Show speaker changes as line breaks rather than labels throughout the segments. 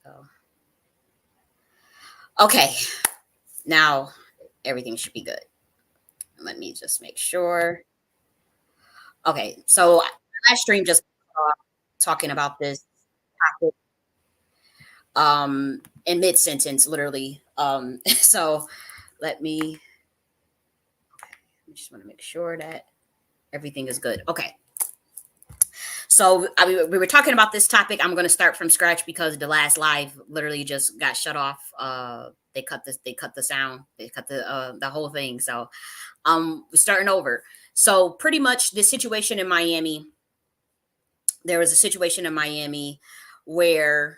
So, okay, now everything should be good. Let me just make sure. Okay, so last stream just talking about this topic in mid sentence, literally. So let me. I just want to make sure that everything is good. Okay. So we were talking about this topic. I'm going to start from scratch because the last live literally just got shut off. They cut this. They cut the sound. They cut the whole thing. So we're starting over. So pretty much the situation in Miami. There was a situation in Miami where,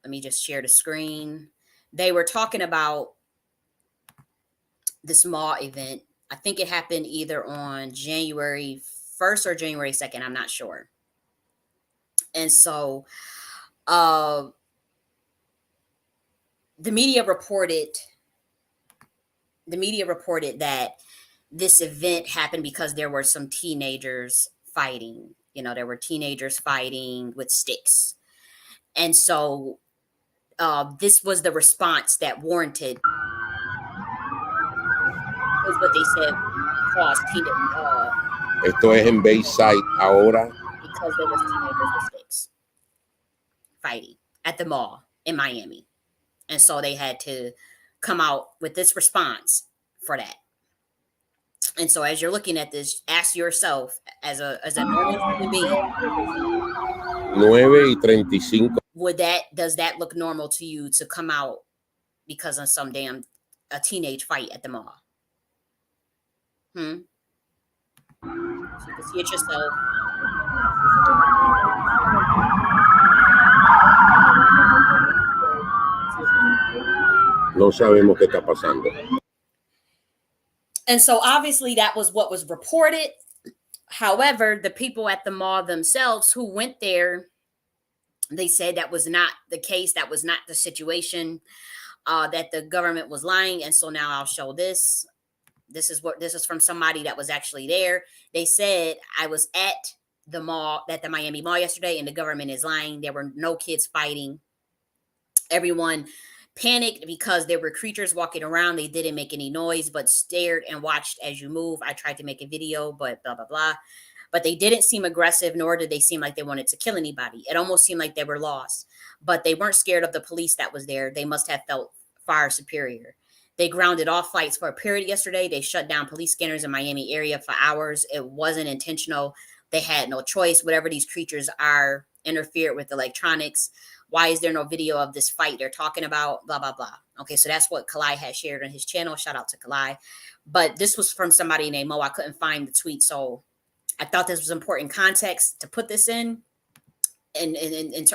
let me just share the screen. They were talking about this mall event. I think it happened either on January 1st or January 2nd. I'm not sure. And so uh, the media reported that this event happened because there were some teenagers fighting. You know, there were teenagers fighting with sticks. And so this was the response that warranted, is what they said, caused
Esto es en Bayside ahora.
because there was teenagers with sticks fighting at the mall in Miami. And so they had to come out with this response for that. And so as you're looking at this, ask yourself as a normal human being,
9:35.
does that look normal to you to come out because of some a teenage fight at the mall? So you can see it yourself.
No sabemos qué está pasando.
And so obviously that was what was reported. However, the people at the mall themselves who went there, they said that was not the case. That was not the situation, that the government was lying. And so now I'll show this. This is from somebody that was actually there. They said, I was at the Miami mall yesterday, and the government is lying. There were no kids fighting. Everyone panicked because there were creatures walking around. They didn't make any noise, but stared and watched as you move. I tried to make a video, but blah, blah, blah. But they didn't seem aggressive, nor did they seem like they wanted to kill anybody. It almost seemed like they were lost, but they weren't scared of the police that was there. They must have felt far superior. They grounded all flights for a period yesterday. They shut down police scanners in Miami area for hours. It wasn't intentional. They had no choice. Whatever these creatures are, interfered with electronics. Why is there no video of this fight they're talking about? Blah, blah, blah. Okay, so that's what Kalai had shared on his channel. Shout out to Kalai. But this was from somebody named Mo. I couldn't find the tweet, so I thought this was important context to put this in. And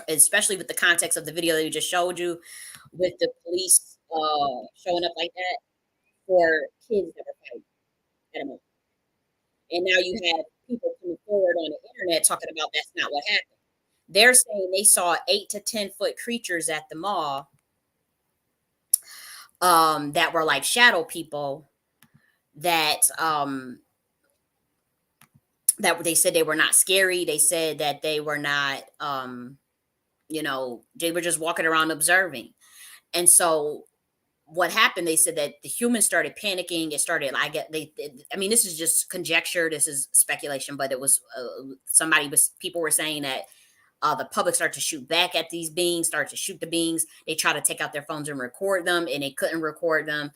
especially with the context of the video that we just showed you, with the police showing up like that for kids that are fighting at a moment. And now you have people coming forward on the internet talking about that's not what happened. They're saying they saw 8 to 10 foot creatures at the mall that were like shadow people that that they said they were not scary. They said that they were not, they were just walking around observing. And so what happened, they said that the humans started panicking. It started, this is just conjecture. This is speculation, but it was people were saying that the public started to shoot back at these beings, started to shoot the beings. They tried to take out their phones and record them, and they couldn't record them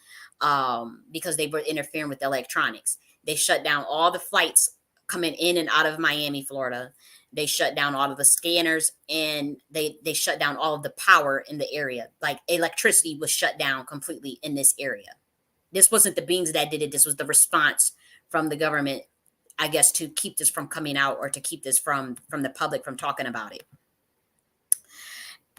because they were interfering with the electronics. They shut down all the flights coming in and out of Miami, Florida. They shut down all of the scanners, and they shut down all of the power in the area. Like electricity was shut down completely in this area. This wasn't the beings that did it. This was the response from the government, I guess, to keep this from coming out, or to keep this from the public from talking about it.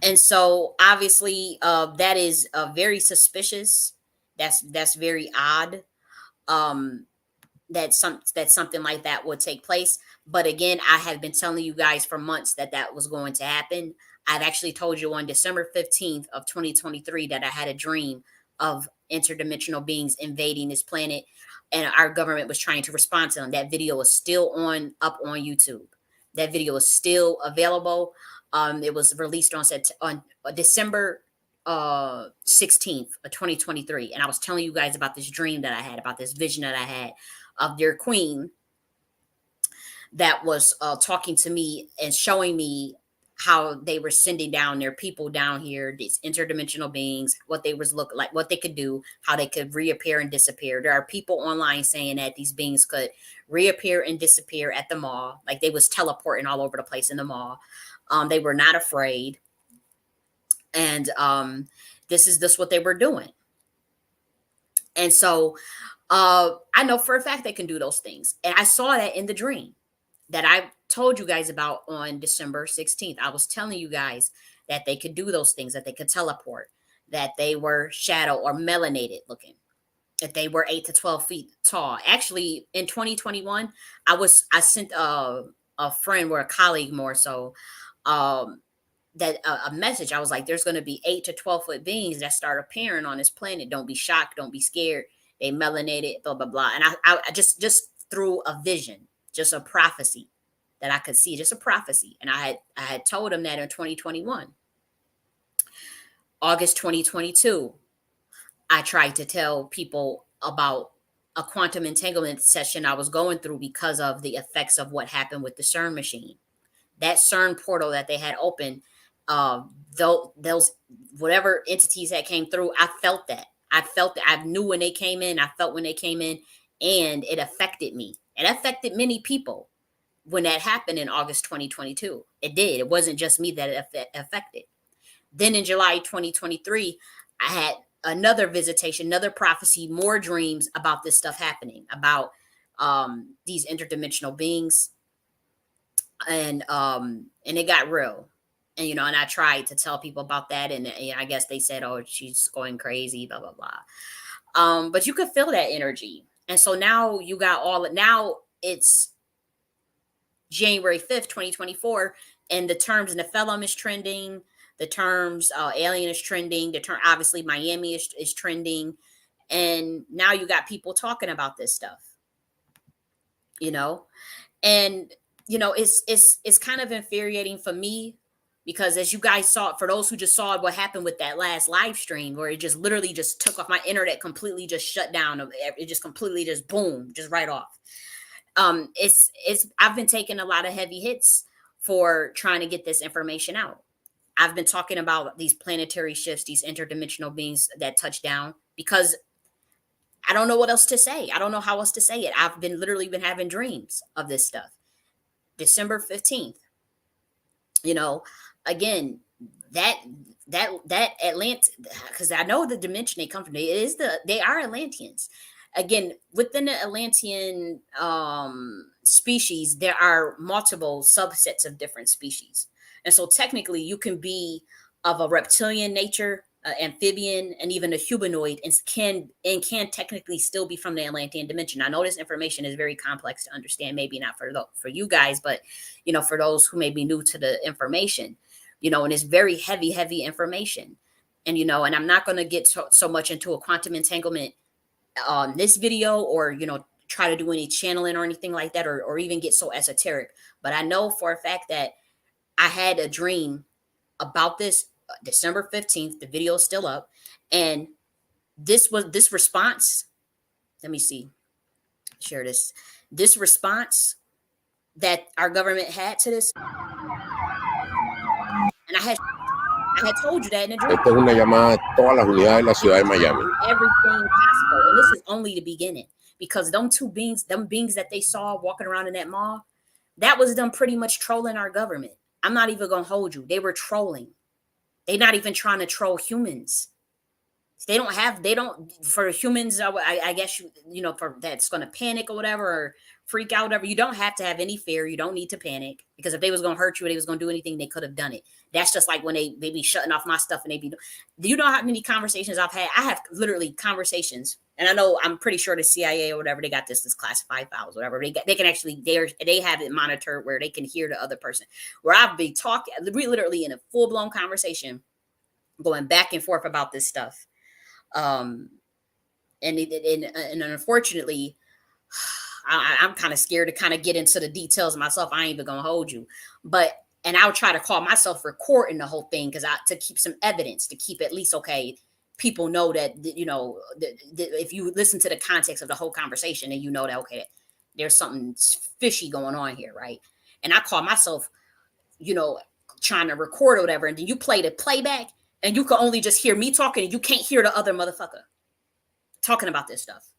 And so obviously that is very suspicious. That's very odd. That something like that would take place. But again, I have been telling you guys for months that was going to happen. I've actually told you on December 15th of 2023 that I had a dream of interdimensional beings invading this planet, and our government was trying to respond to them. That video is still up on YouTube. That video is still available. It was released on December 16th of 2023. And I was telling you guys about this dream that I had, about this vision that I had of their queen that was talking to me and showing me how they were sending down their people down here, these interdimensional beings, what they was look like, what they could do, how they could reappear and disappear. There are people online saying that these beings could reappear and disappear at the mall, like they was teleporting all over the place in the mall. They were not afraid, and this is just what they were doing. And so I know for a fact they can do those things, and I saw that in the dream that I told you guys about on December 16th. I was telling you guys that they could do those things, that they could teleport, that they were shadow or melanated looking, that they were 8 to 12 feet tall. Actually, in 2021, I sent a friend or a colleague more so, that a message. I was like, there's going to be 8 to 12 foot beings that start appearing on this planet. Don't be shocked. Don't be scared. They melanated, blah, blah, blah. And I just through a vision, just a prophecy that I could see, just a prophecy. And I had told him that in 2021. August 2022, I tried to tell people about a quantum entanglement session I was going through because of the effects of what happened with the CERN machine. That CERN portal that they had opened, those whatever entities that came through, I felt that. I felt that. I knew when they came in. I felt when they came in, and it affected me. It affected many people when that happened in August 2022. It did. It wasn't just me that it affected. Then in July 2023, I had another visitation, another prophecy, more dreams about this stuff happening, about these interdimensional beings, and it got real. And and I tried to tell people about that, and I guess they said, oh, she's going crazy, blah blah blah. But you could feel that energy. And so now you got now it's January 5th, 2024, and the terms Nephilim is trending, the terms alien is trending, the term obviously Miami is trending, and now you got people talking about this stuff, you know and it's kind of infuriating for me, because as you guys saw, for those who just saw what happened with that last live stream, where it just literally just took off, my internet completely just shut down, it just completely just boom, just right off. It's I've been taking a lot of heavy hits for trying to get this information out. I've been talking about these planetary shifts, these interdimensional beings that touch down, because I don't know what else to say. I don't know how else to say it. I've been literally been having dreams of this stuff. December 15th, you know, again, that Atlant, because I know the dimension they come from, they are Atlanteans. Again, within the Atlantean species, there are multiple subsets of different species. And so technically you can be of a reptilian nature, amphibian, and even a humanoid, and can technically still be from the Atlantean dimension. I know this information is very complex to understand, maybe not for you guys, but for those who may be new to the information, and it's very heavy information. And and I'm not going to get so much into a quantum entanglement on this video, or try to do any channeling or anything like that, or even get so esoteric. But I know for a fact that I had a dream about this December 15th. The video is still up, and this response. Let me see, share this response that our government had to this, and I had told you that in a dream.
Esta es una llamada a todas las unidades de la ciudad de Miami.
Everything possible, and this is only the beginning, because them beings that they saw walking around in that mall, that was them pretty much trolling our government. I'm not even gonna hold you. They were trolling. They're not even trying to troll humans. They don't for humans. I guess for that's going to panic or whatever, or freak out, whatever. You don't have to have any fear. You don't need to panic, because if they was going to hurt you, or they was going to do anything, they could have done it. That's just like when they be shutting off my stuff, and do you know how many conversations I've had? I have literally conversations, and I know, I'm pretty sure the CIA or whatever, they got this classified files, whatever. They can actually, they have it monitored where they can hear the other person. Where I've been talking, literally in a full blown conversation, going back and forth about this stuff. And unfortunately, I'm kind of scared to kind of get into the details myself. I ain't even gonna hold you, but And I'll try to call myself recording the whole thing to keep some evidence, to keep at least, okay, people know that, if you listen to the context of the whole conversation, and you know that, okay, there's something fishy going on here, right? And I call myself, trying to record or whatever, and then you play the playback, and you can only just hear me talking, and you can't hear the other motherfucker talking about this stuff.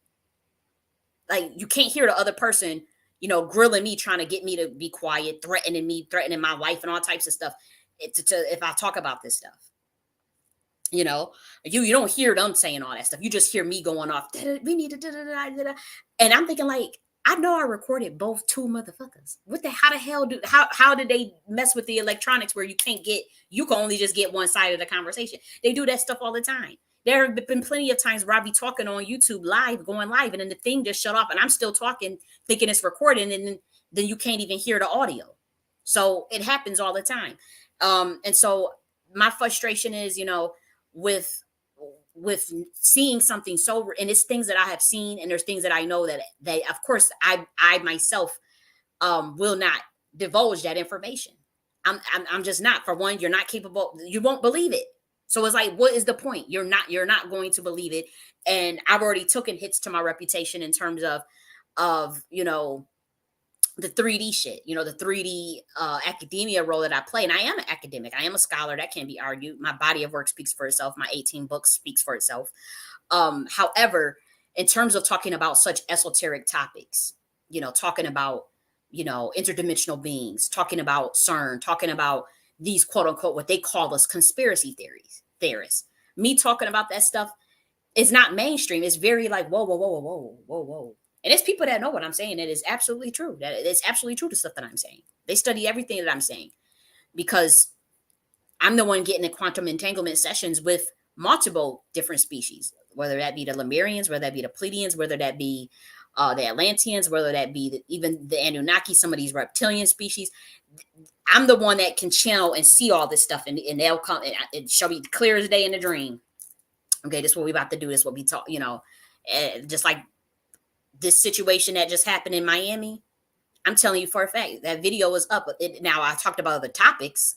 Like, you can't hear the other person, grilling me, trying to get me to be quiet, threatening me, threatening my life, and all types of stuff. If I talk about this stuff, you don't hear them saying all that stuff. You just hear me going off. We need to, and I'm thinking, like, I know I recorded both two motherfuckers. How the hell how did they mess with the electronics where you can only just get one side of the conversation? They do that stuff all the time. There have been plenty of times where I be talking on YouTube going live, and then the thing just shut off, and I'm still talking, thinking it's recording, and then you can't even hear the audio. So it happens all the time. And so my frustration is, with seeing something and it's things that I have seen, and there's things that I know that of course I myself will not divulge that information. I'm just not. For one, you're not capable. You won't believe it. So it's like, what is the point? You're not going to believe it. And I've already taken hits to my reputation in terms of the 3D shit, the 3D academia role that I play. And I am an academic. I am a scholar. That can't be argued. My body of work speaks for itself. My 18 books speaks for itself. However, in terms of talking about such esoteric topics, talking about, interdimensional beings, talking about CERN, talking about these quote unquote, what they call us conspiracy theorists, me talking about that stuff is not mainstream. It's very like, whoa, whoa, whoa, whoa, whoa, whoa, whoa. And it's people that know what I'm saying. That is absolutely true. That it's absolutely true, the stuff that I'm saying. They study everything that I'm saying, because I'm the one getting the quantum entanglement sessions with multiple different species, whether that be the Lemurians, whether that be the Pleiadians, whether that be the Atlanteans, whether that be even the Anunnaki, some of these reptilian species. I'm the one that can channel and see all this stuff, and they'll come and it shall be clear as day in a dream. Okay, this is what we about to do. This is what we talk, just like this situation that just happened in Miami. I'm telling you for a fact that video is up. Now, I talked about other topics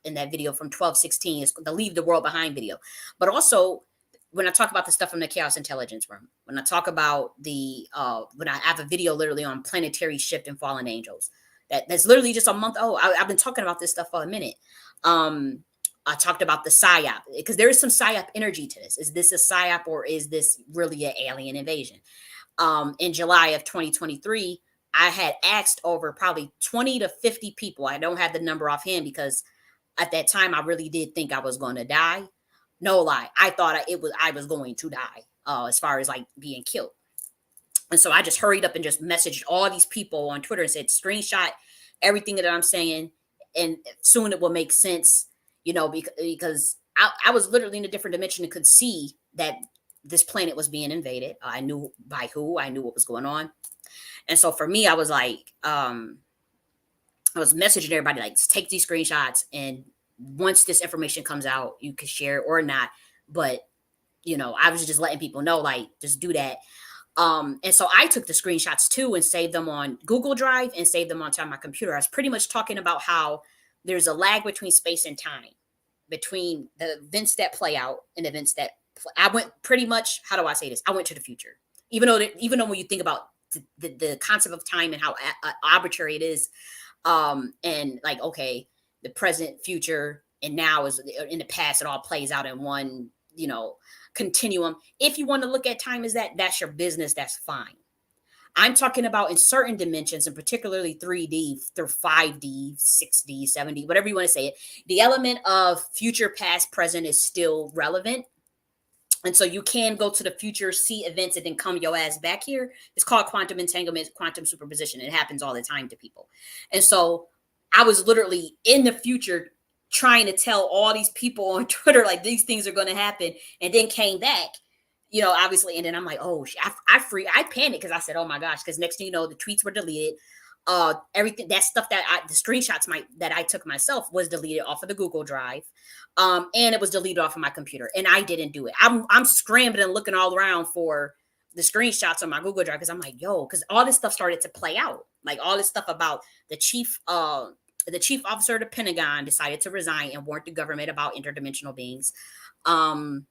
in that video from 12/16. It's the Leave the World Behind video. But also, when I talk about the stuff from the Chaos Intelligence Room, when I talk about when I have a video literally on planetary shift and fallen angels, that's literally just a month old. I've been talking about this stuff for a minute. I talked about the PSYOP, because there is some PSYOP energy to this. Is this a PSYOP, or is this really an alien invasion? In July of 2023, I had asked over probably 20 to 50 people. I don't have the number offhand, because at that time I really did think I was going to die. No lie. I thought I was going to die as far as like being killed. And so I just hurried up and just messaged all these people on Twitter and said, screenshot everything that I'm saying, and soon it will make sense, because I was literally in a different dimension and could see that this planet was being invaded. I knew by who. I knew what was going on. And so for me, I was like, I was messaging everybody, like, take these screenshots, and once this information comes out, you can share it or not. But, I was just letting people know, like, just do that. And so I took the screenshots too and saved them on Google Drive and saved them onto my computer. I was pretty much talking about how there's a lag between space and time, between the events that play out and events that I went pretty much, how do I say this? I went to the future, even though when you think about the concept of time and how arbitrary it is, and like, okay, the present, future, and now is in the past. It all plays out in one, continuum. If you want to look at time as that's your business. That's fine. I'm talking about in certain dimensions, and particularly 3D through 5D, 6D, 7D, whatever you want to say it. The element of future, past, present is still relevant. And so you can go to the future, see events, and then come your ass back here. It's called quantum entanglement, quantum superposition. It happens all the time to people. And so I was literally in the future trying to tell all these people on Twitter, like, these things are going to happen, and then came back, obviously. And then I'm like, oh, I panicked, because I said, oh my gosh, because next thing you know, the tweets were deleted. Everything, that stuff the screenshots that I took myself was deleted off of the Google Drive. And it was deleted off of my computer, and I didn't do it. I'm scrambling and looking all around for the screenshots on my Google Drive, because I'm like, yo, because all this stuff started to play out, like all this stuff about the chief The chief officer of the Pentagon decided to resign and warned the government about interdimensional beings. Um,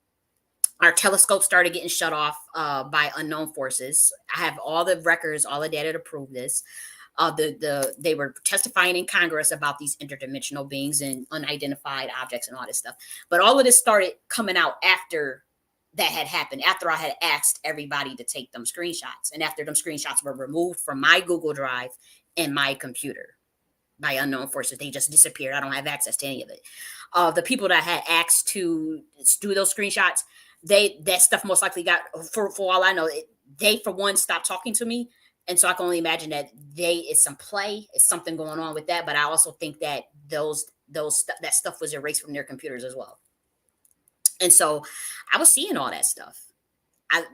our telescope started getting shut off by unknown forces. I have all the records, all the data to prove this. They were testifying in Congress about these interdimensional beings and unidentified objects and all this stuff. But all of this started coming out after that had happened, after I had asked everybody to take them screenshots, and after them screenshots were removed from my Google Drive and my computer by unknown forces. They just disappeared. I don't have access to any of it. The people that had asked to do those screenshots, that stuff most likely got, for all I know, they for one stopped talking to me, and so I can only imagine that it's some play, it's something going on with that. But I also think that that stuff was erased from their computers as well. And so I was seeing all that stuff. I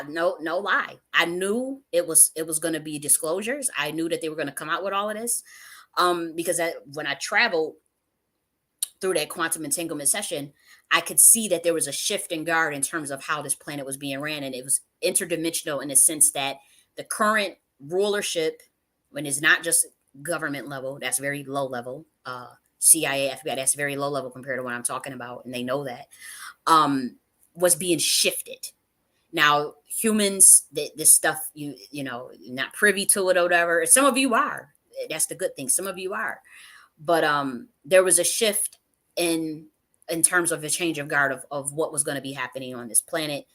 no lie. I knew it was going to be disclosures. I knew that they were going to come out with all of this. Because when I traveled through that quantum entanglement session, I could see that there was a shift in guard in terms of how this planet was being ran, and it was interdimensional in the sense that the current rulership, when it's not just government level, that's very low level. CIA, FBI, that's very low level compared to what I'm talking about, and they know that. Was being shifted. Now, humans, this stuff, you're not privy to it or whatever. Some of you are. That's the good thing. Some of you are, but there was a shift in terms of a change of guard of what was going to be happening on this planet,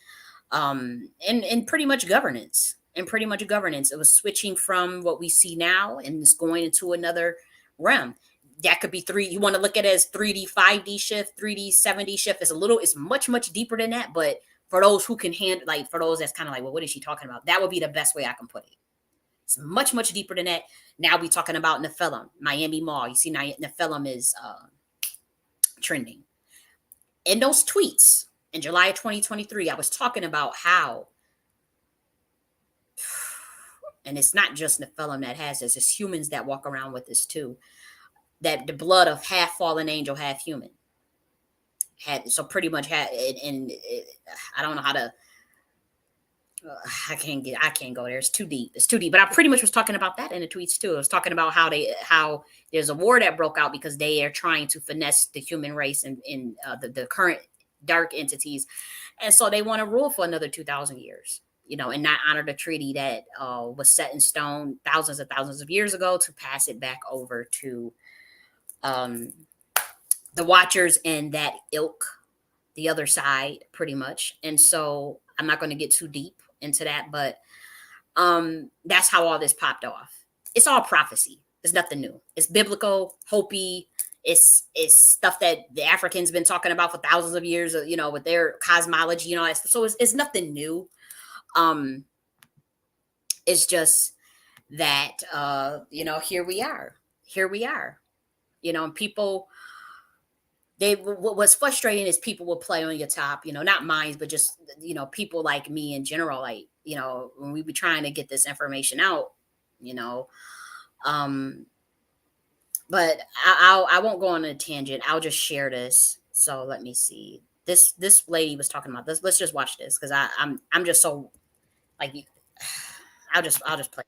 and pretty much governance. And pretty much governance, it was switching from what we see now and it's going into another realm. That could be three. You want to look at it as 3D, 5D shift, 3D, 7D shift. It's much deeper than that. But for those who can handle, like for those that's kind of like, well, what is she talking about? That would be the best way I can put it. It's much deeper than that. Now we talking about Nephilim, Miami Mall. You see, now Nephilim is trending. In those tweets in July of 2023, I was talking about how, and it's not just Nephilim that has this, it's humans that walk around with this too, that the blood of half fallen angel, half human. So pretty much had, and I don't know how to, I can't go there. It's too deep. It's too deep. But I pretty much was talking about that in the tweets too. I was talking about how there's a war that broke out because they are trying to finesse the human race and in the current dark entities, and so they want to rule for another 2,000 years, and not honor the treaty that was set in stone thousands of years ago to pass it back over to the Watchers and that ilk, the other side, pretty much. And so I'm not going to get too deep into that, but that's how all this popped off. It's all prophecy. There's nothing new. It's biblical, Hopi. It's stuff that the Africans been talking about for thousands of years, with their cosmology, so it's nothing new. It's just that here we are. And people, what's frustrating is people will play on your top, not mine, but just, people like me in general, like, when we be trying to get this information out, um, but I won't go on a tangent. I'll just share this. So let me see. This lady was talking about this. Let's just watch this because I'm just so like, I'll just play.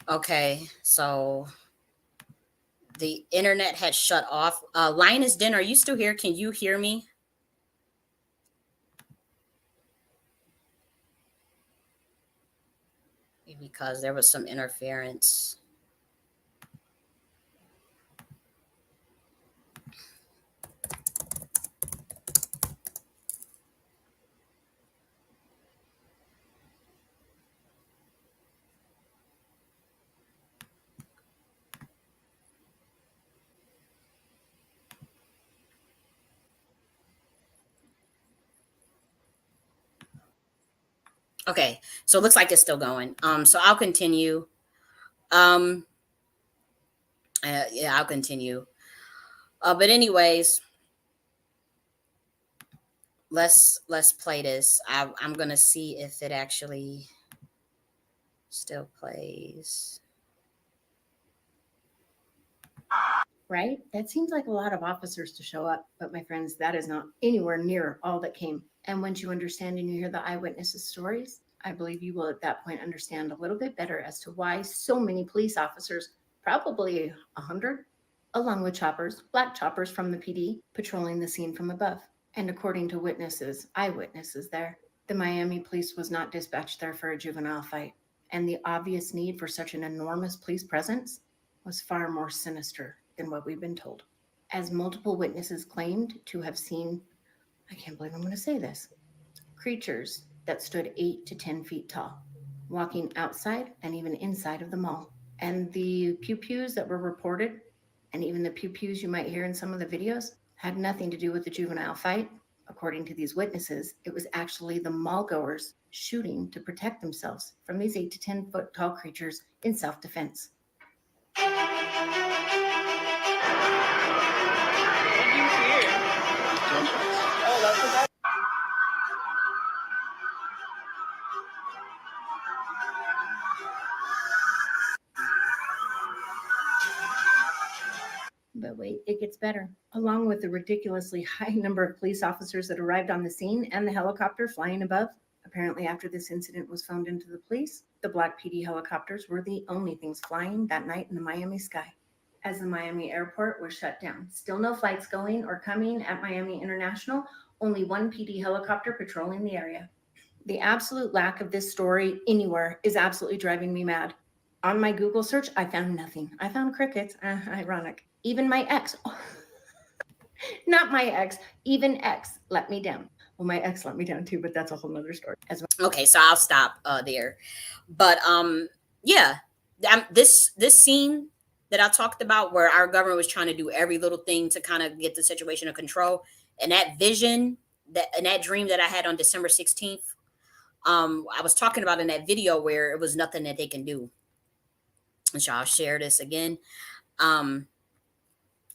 Okay, so the internet had shut off. Linus Den, are you still here? Can you hear me? Because there was some interference. Okay, so it looks like it's still going. So I'll continue. Um, yeah, I'll continue. But anyways, let's play this. I'm gonna see if it actually still plays.
Right? That seems like a lot of officers to show up, but my friends, that is not anywhere near all that came. And once you understand and you hear the eyewitnesses' stories, I believe you will at that point understand a little bit better as to why so many police officers, probably 100, along with choppers, black choppers from the PD, patrolling the scene from above. And according to witnesses, eyewitnesses there, the Miami police was not dispatched there for a juvenile fight. And the obvious need for such an enormous police presence was far more sinister than what we've been told. As multiple witnesses claimed to have seen, I can't believe I'm going to say this, creatures that stood 8 to 10 feet tall, walking outside and even inside of the mall. And the pew-pews that were reported, and even the pew-pews you might hear in some of the videos, had nothing to do with the juvenile fight. According to these witnesses, it was actually the mall goers shooting to protect themselves from these 8 to 10 foot tall creatures in self-defense. But wait, it gets better. Along with the ridiculously high number of police officers that arrived on the scene and the helicopter flying above, apparently after this incident was phoned into the police, the Black PD helicopters were the only things flying that night in the Miami sky. As the Miami airport was shut down, still no flights going or coming at Miami International, only one PD helicopter patrolling the area. The absolute lack of this story anywhere is absolutely driving me mad. On my Google search, I found nothing. I found crickets. Ironic. Even my ex, not my ex, even ex let me down. Well, my ex let me down too, but that's a whole nother story as well.
Okay, so I'll stop there. But yeah, this scene that I talked about, where our government was trying to do every little thing to kind of get the situation under control, and that vision, that dream that I had on December 16th, I was talking about in that video where it was nothing that they can do. And so I'll share this again. Um,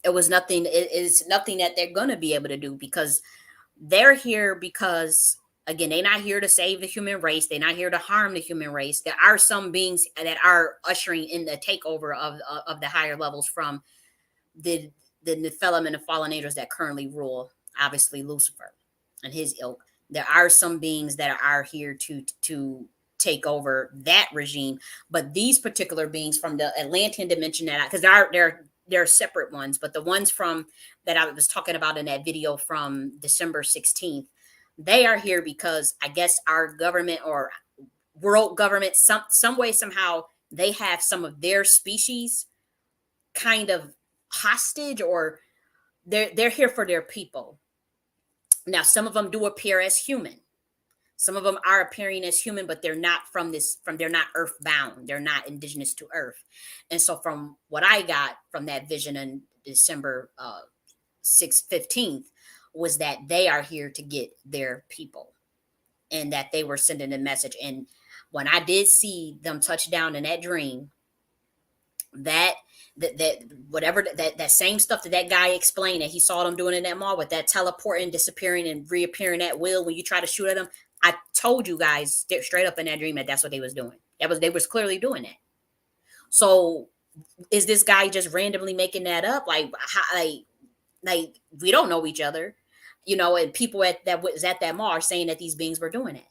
it was nothing. It is nothing that they're gonna be able to do, because they're here because, again, they're not here to save the human race. They're not here to harm the human race. There are some beings that are ushering in the takeover of the higher levels from the Nephilim and the fallen angels that currently rule. Obviously, Lucifer and his ilk. There are some beings that are here to take over that regime, but these particular beings from the Atlantean dimension, that, because there are separate ones, but the ones from that I was talking about in that video from December 16th, they are here because I guess our government or world government, some way, somehow, they have some of their species kind of hostage, or they're here for their people. Now, some of them do appear as human. Some of them are appearing as human, but they're not they're not earthbound. They're not indigenous to earth. And so from what I got from that vision in December 15th, was that they are here to get their people, and that they were sending a message. And when I did see them touch down in that dream, that whatever that same stuff that guy explained that he saw them doing in that mall, with that teleporting, disappearing, and reappearing at will when you try to shoot at them, I told you guys straight up in that dream that that's what they was doing. They was clearly doing that. So is this guy just randomly making that up? Like we don't know each other, and people that was at that mall are saying that these beings were doing it.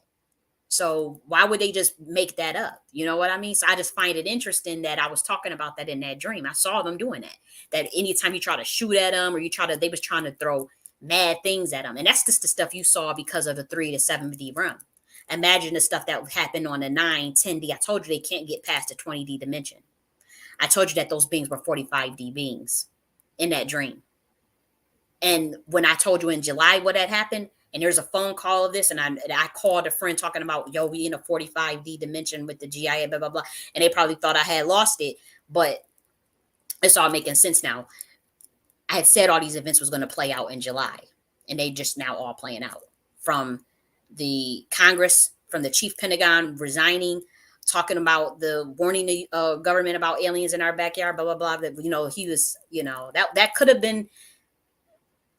So why would they just make that up? You know what I mean? So I just find it interesting that I was talking about that in that dream. I saw them doing that. That anytime you try to shoot at them, or they was trying to throw mad things at them. And that's just the stuff you saw because of the 3 to 7D realm. Imagine the stuff that happened on the 9, 10D. I told you they can't get past the 20D dimension. I told you that those beings were 45D beings in that dream. And when I told you in July what had happened, and there's a phone call of this, and I called a friend talking about, yo, we in a 45D dimension with the GIA, blah, blah, blah. And they probably thought I had lost it, but it's all making sense now. I had said all these events was going to play out in July, and they just now all playing out, from the Congress from the chief Pentagon resigning, talking about the warning the government about aliens in our backyard, blah, blah, blah. That, you know, he was, you know, that could have been,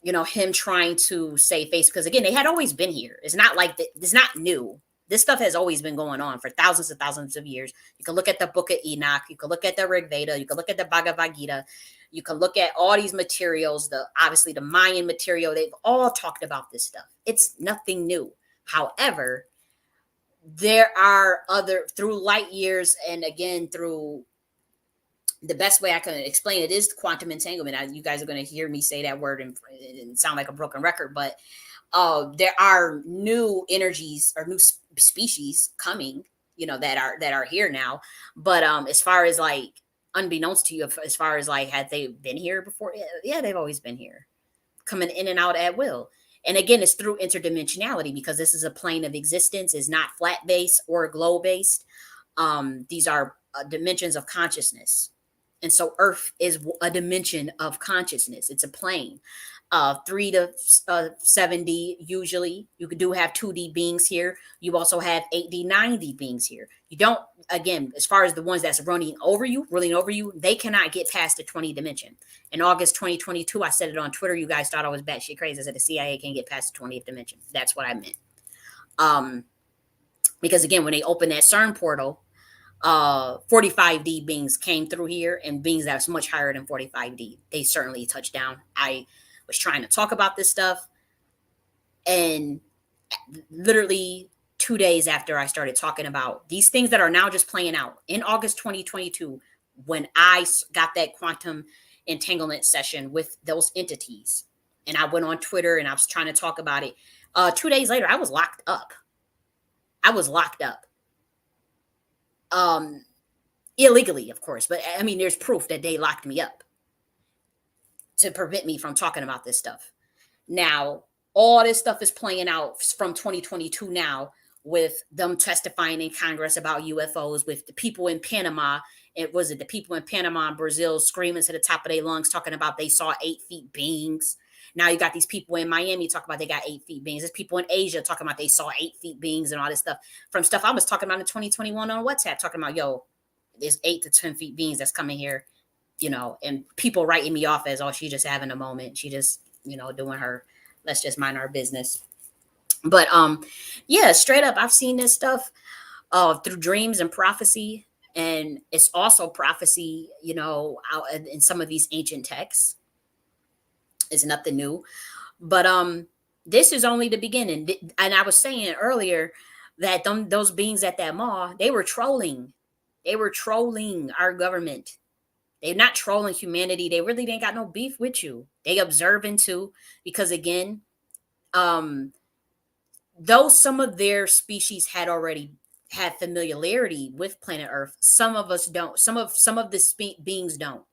you know, him trying to save face, because again, they had always been here. It's not like it's not new. This stuff has always been going on for thousands and thousands of years. You can look at the Book of Enoch. You can look at the Rig Veda. You can look at the Bhagavad Gita. You can look at all these materials, obviously the Mayan material. They've all talked about this stuff. It's nothing new. However, there are through light years, and again, through the best way I can explain it is quantum entanglement. You guys are going to hear me say that word and sound like a broken record, but there are new energies or new species coming, you know, that are here now. But as far as like unbeknownst to you, as far as like, had they been here before? Yeah, they've always been here, coming in and out at will. And again, it's through interdimensionality, because this is a plane of existence. It's not flat based or globe based. These are dimensions of consciousness. And so Earth is a dimension of consciousness. It's a plane. 3 to 7D usually. You do have 2D beings here. You also have 8D, 9D beings here. You don't, again, as far as the ones that's ruling over you, they cannot get past the 20 dimension. In August 2022, I said it on Twitter. You guys thought I was batshit crazy. I said the CIA can't get past the 20th dimension. That's what I meant. Because again, when they opened that CERN portal, 45D beings came through here, and beings that's much higher than 45D. They certainly touched down. I was trying to talk about this stuff, and literally 2 days after I started talking about these things that are now just playing out in August 2022, when I got that quantum entanglement session with those entities, and I went on Twitter and I was trying to talk about it. 2 days later, I was locked up. Illegally, of course, but I mean, there's proof that they locked me up to prevent me from talking about this stuff. Now, all this stuff is playing out from 2022 now, with them testifying in Congress about UFOs, with the people in Panama. The people in Panama and Brazil screaming to the top of their lungs, talking about they saw 8 feet beings. Now you got these people in Miami talking about they got 8 feet beings. There's people in Asia talking about they saw 8 feet beings and all this stuff, from stuff I was talking about in 2021 on WhatsApp, talking about, yo, there's 8 to 10 feet beings that's coming here, you know, and people writing me off as, oh, she just having a moment. She just, you know, doing her, let's just mind our business. But yeah, straight up, I've seen this stuff through dreams and prophecy. And it's also prophecy, you know, out in some of these ancient texts. It's nothing new. But this is only the beginning. And I was saying earlier that those beings at that mall, they were trolling. They were trolling our government. They're not trolling humanity. They really ain't got no beef with you. They observing too, because again, though some of their species had already had familiarity with planet Earth, some of us don't. Some of the beings don't.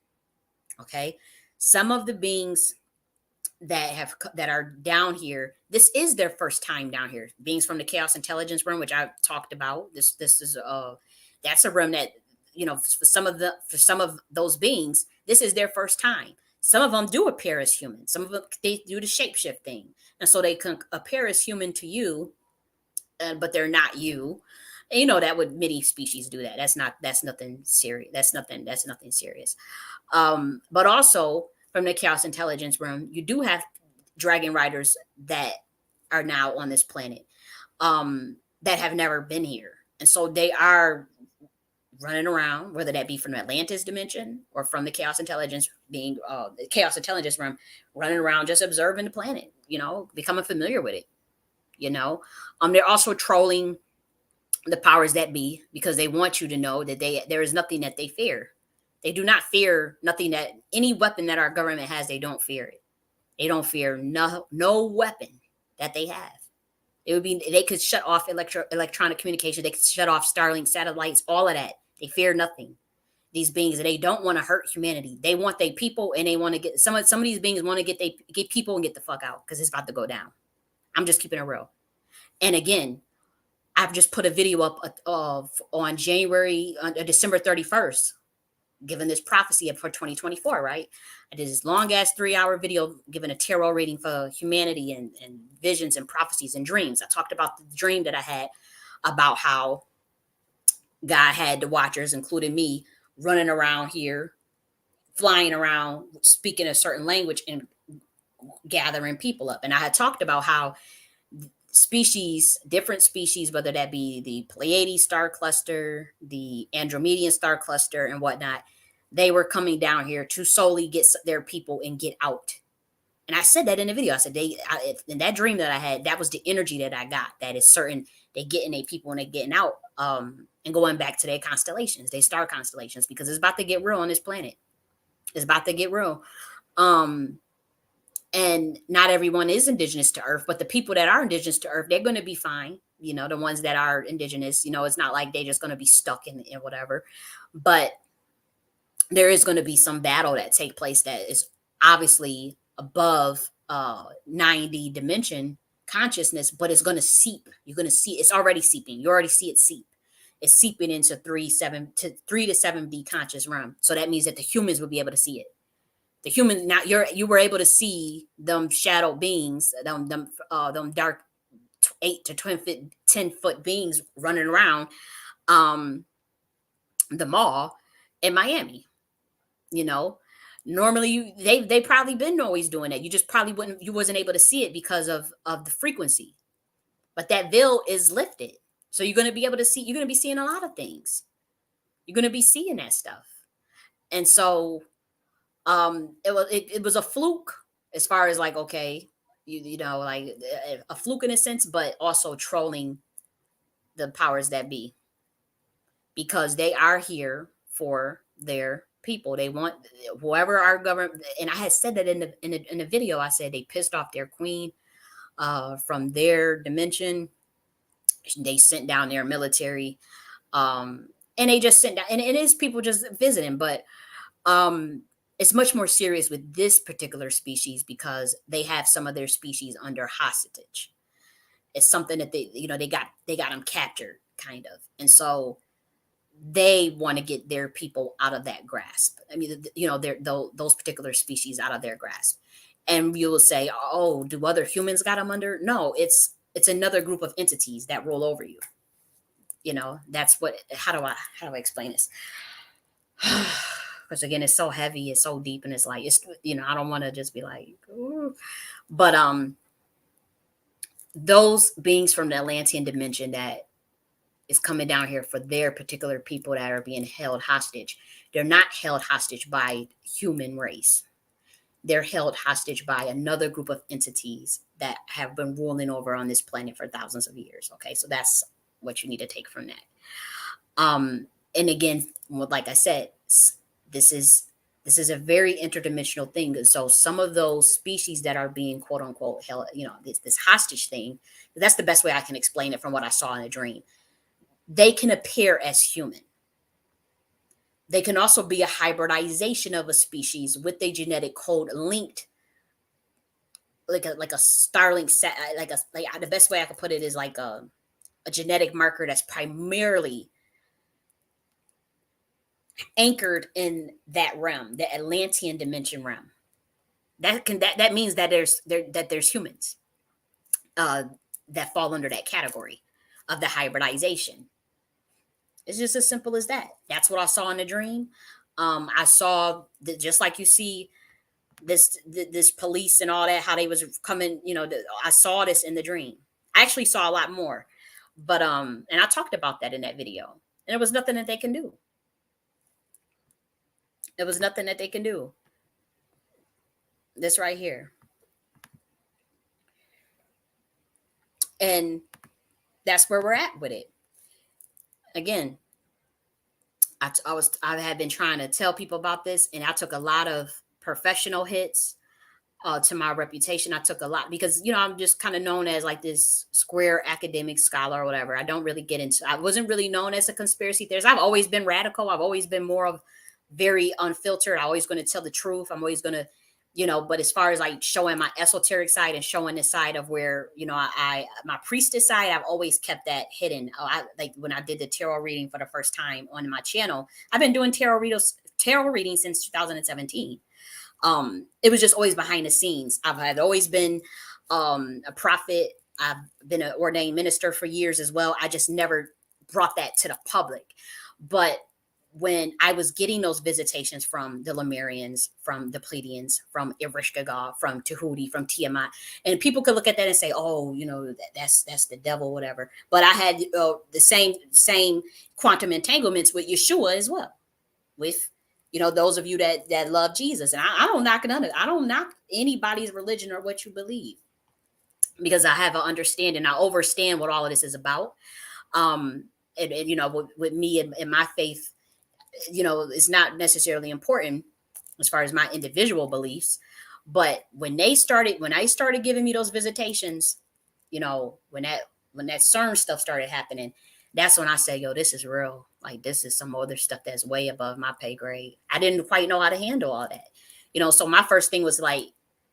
Okay, some of the beings that are down here, this is their first time down here. Beings from the Chaos Intelligence Room, which I talked about. This is that's a room that, you know, for some of those beings, this is their first time. Some of them do appear as human. Some of them, they do the shapeshift thing, and so they can appear as human to you, but they're not you. And you know that would many species do that. That's nothing serious. That's nothing serious. But also from the Chaos Intelligence Room, you do have dragon riders that are now on this planet, that have never been here, and so they are running around, whether that be from the Atlantis dimension or from the Chaos Intelligence being the Chaos Intelligence Room, running around just observing the planet, you know, becoming familiar with it, you know. They're also trolling the powers that be, because they want you to know that there is nothing that they fear. They do not fear nothing. That any weapon that our government has, they don't fear it. They don't fear no weapon that they have. They could shut off electronic communication. They could shut off Starlink satellites, all of that. They fear nothing. These beings, they don't want to hurt humanity. They want their people, and they want to get some of these beings want to get people and get the fuck out, because it's about to go down. I'm just keeping it real. And again, I've just put a video up on December 31st, giving this prophecy up for 2024, right? I did this long ass 3-hour video giving a tarot reading for humanity and visions and prophecies and dreams. I talked about the dream that I had about how God had the watchers, including me, running around here, flying around, speaking a certain language and gathering people up. And I had talked about how species, different species, whether that be the Pleiades star cluster, the Andromedan star cluster, and whatnot, they were coming down here to solely get their people and get out. And I said that in the video. I said in that dream that I had, that was the energy that I got. That is certain. They getting their people and they getting out, and going back to their constellations, they star constellations, because it's about to get real on this planet. It's about to get real. And not everyone is indigenous to Earth, but the people that are indigenous to Earth, they're going to be fine. You know, the ones that are indigenous, you know, it's not like they're just going to be stuck in whatever. But there is going to be some battle that take place that is obviously above 90 dimension consciousness, but it's going to seep. You're going to see it's already seeping. You already see it seep. It's seeping into 3 to 7D conscious realm. So that means that the humans will be able to see it. The humans now you were able to see them shadow beings, them dark 8 to 10-foot beings running around the mall in Miami. You know, normally they probably been always doing that. You just probably wasn't able to see it because of the frequency. But that veil is lifted. So you're going to be able to see, you're going to be seeing a lot of things. You're going to be seeing that stuff. And so it was a fluke, as far as like, okay, you know, like a fluke in a sense, but also trolling the powers that be, because they are here for their people. They want whoever our government, and I had said that in the video. I said they pissed off their queen from their dimension. They sent down their military, and they just sent down, and it is people just visiting, but it's much more serious with this particular species because they have some of their species under hostage. It's something that they got them captured, kind of, and so they want to get their people out of that grasp. I mean, those particular species out of their grasp. And you will say, "Oh, do other humans got them under?" No, it's another group of entities that roll over you. You know, that's what. How do I explain this? Because again, it's so heavy, it's so deep, and it's like I don't want to just be like, ooh. But those beings from the Atlantean dimension that is coming down here for their particular people that are being held hostage, they're not held hostage by human race. They're held hostage by another group of entities that have been ruling over on this planet for thousands of years. Okay, so that's what you need to take from that. And again, like I said, this is a very interdimensional thing. So some of those species that are being quote unquote held, this hostage thing, that's the best way I can explain it from what I saw in a dream. They can appear as human. They can also be a hybridization of a species with a genetic code linked, like a Starlink set, like the best way I could put it is like a genetic marker that's primarily anchored in that realm, the Atlantean dimension realm. That means that there's humans that fall under that category of the hybridization. It's just as simple as that. That's what I saw in the dream. I saw just like you see this police and all that, how they was coming. I saw this in the dream. I actually saw a lot more, but and I talked about that in that video. And there was nothing that they can do. There was nothing that they can do. This right here. And that's where we're at with it. Again, I had been trying to tell people about this, and I took a lot of professional hits to my reputation. I took a lot because I'm just kind of known as like this square academic scholar or whatever. I don't really get into. I wasn't really known as a conspiracy theorist. I've always been radical. I've always been more of very unfiltered. I'm always going to tell the truth. I'm always going to, but as far as like showing my esoteric side and showing the side of where, I my priestess side, I've always kept that hidden. Like when I did the tarot reading for the first time on my channel, I've been doing tarot reading since 2017. It was just always behind the scenes. I've had always been a prophet I've been an ordained minister for years as well. I just never brought that to the public. But when I was getting those visitations from the Lemurians, from the Pleiadians, from Erishkigal, from Tahuti, from Tiamat, and people could look at that and say, "Oh, that's the devil, whatever." But I had the same quantum entanglements with Yeshua as well, with those of you that love Jesus, and I don't knock none of it. I don't knock anybody's religion or what you believe, because I have an understanding. I understand what all of this is about. And with me and my faith, it's not necessarily important as far as my individual beliefs. But when I started giving me those visitations, when that CERN stuff started happening, that's when I say, yo, this is real. Like, this is some other stuff that's way above my pay grade. I didn't quite know how to handle all that. So my first thing was like,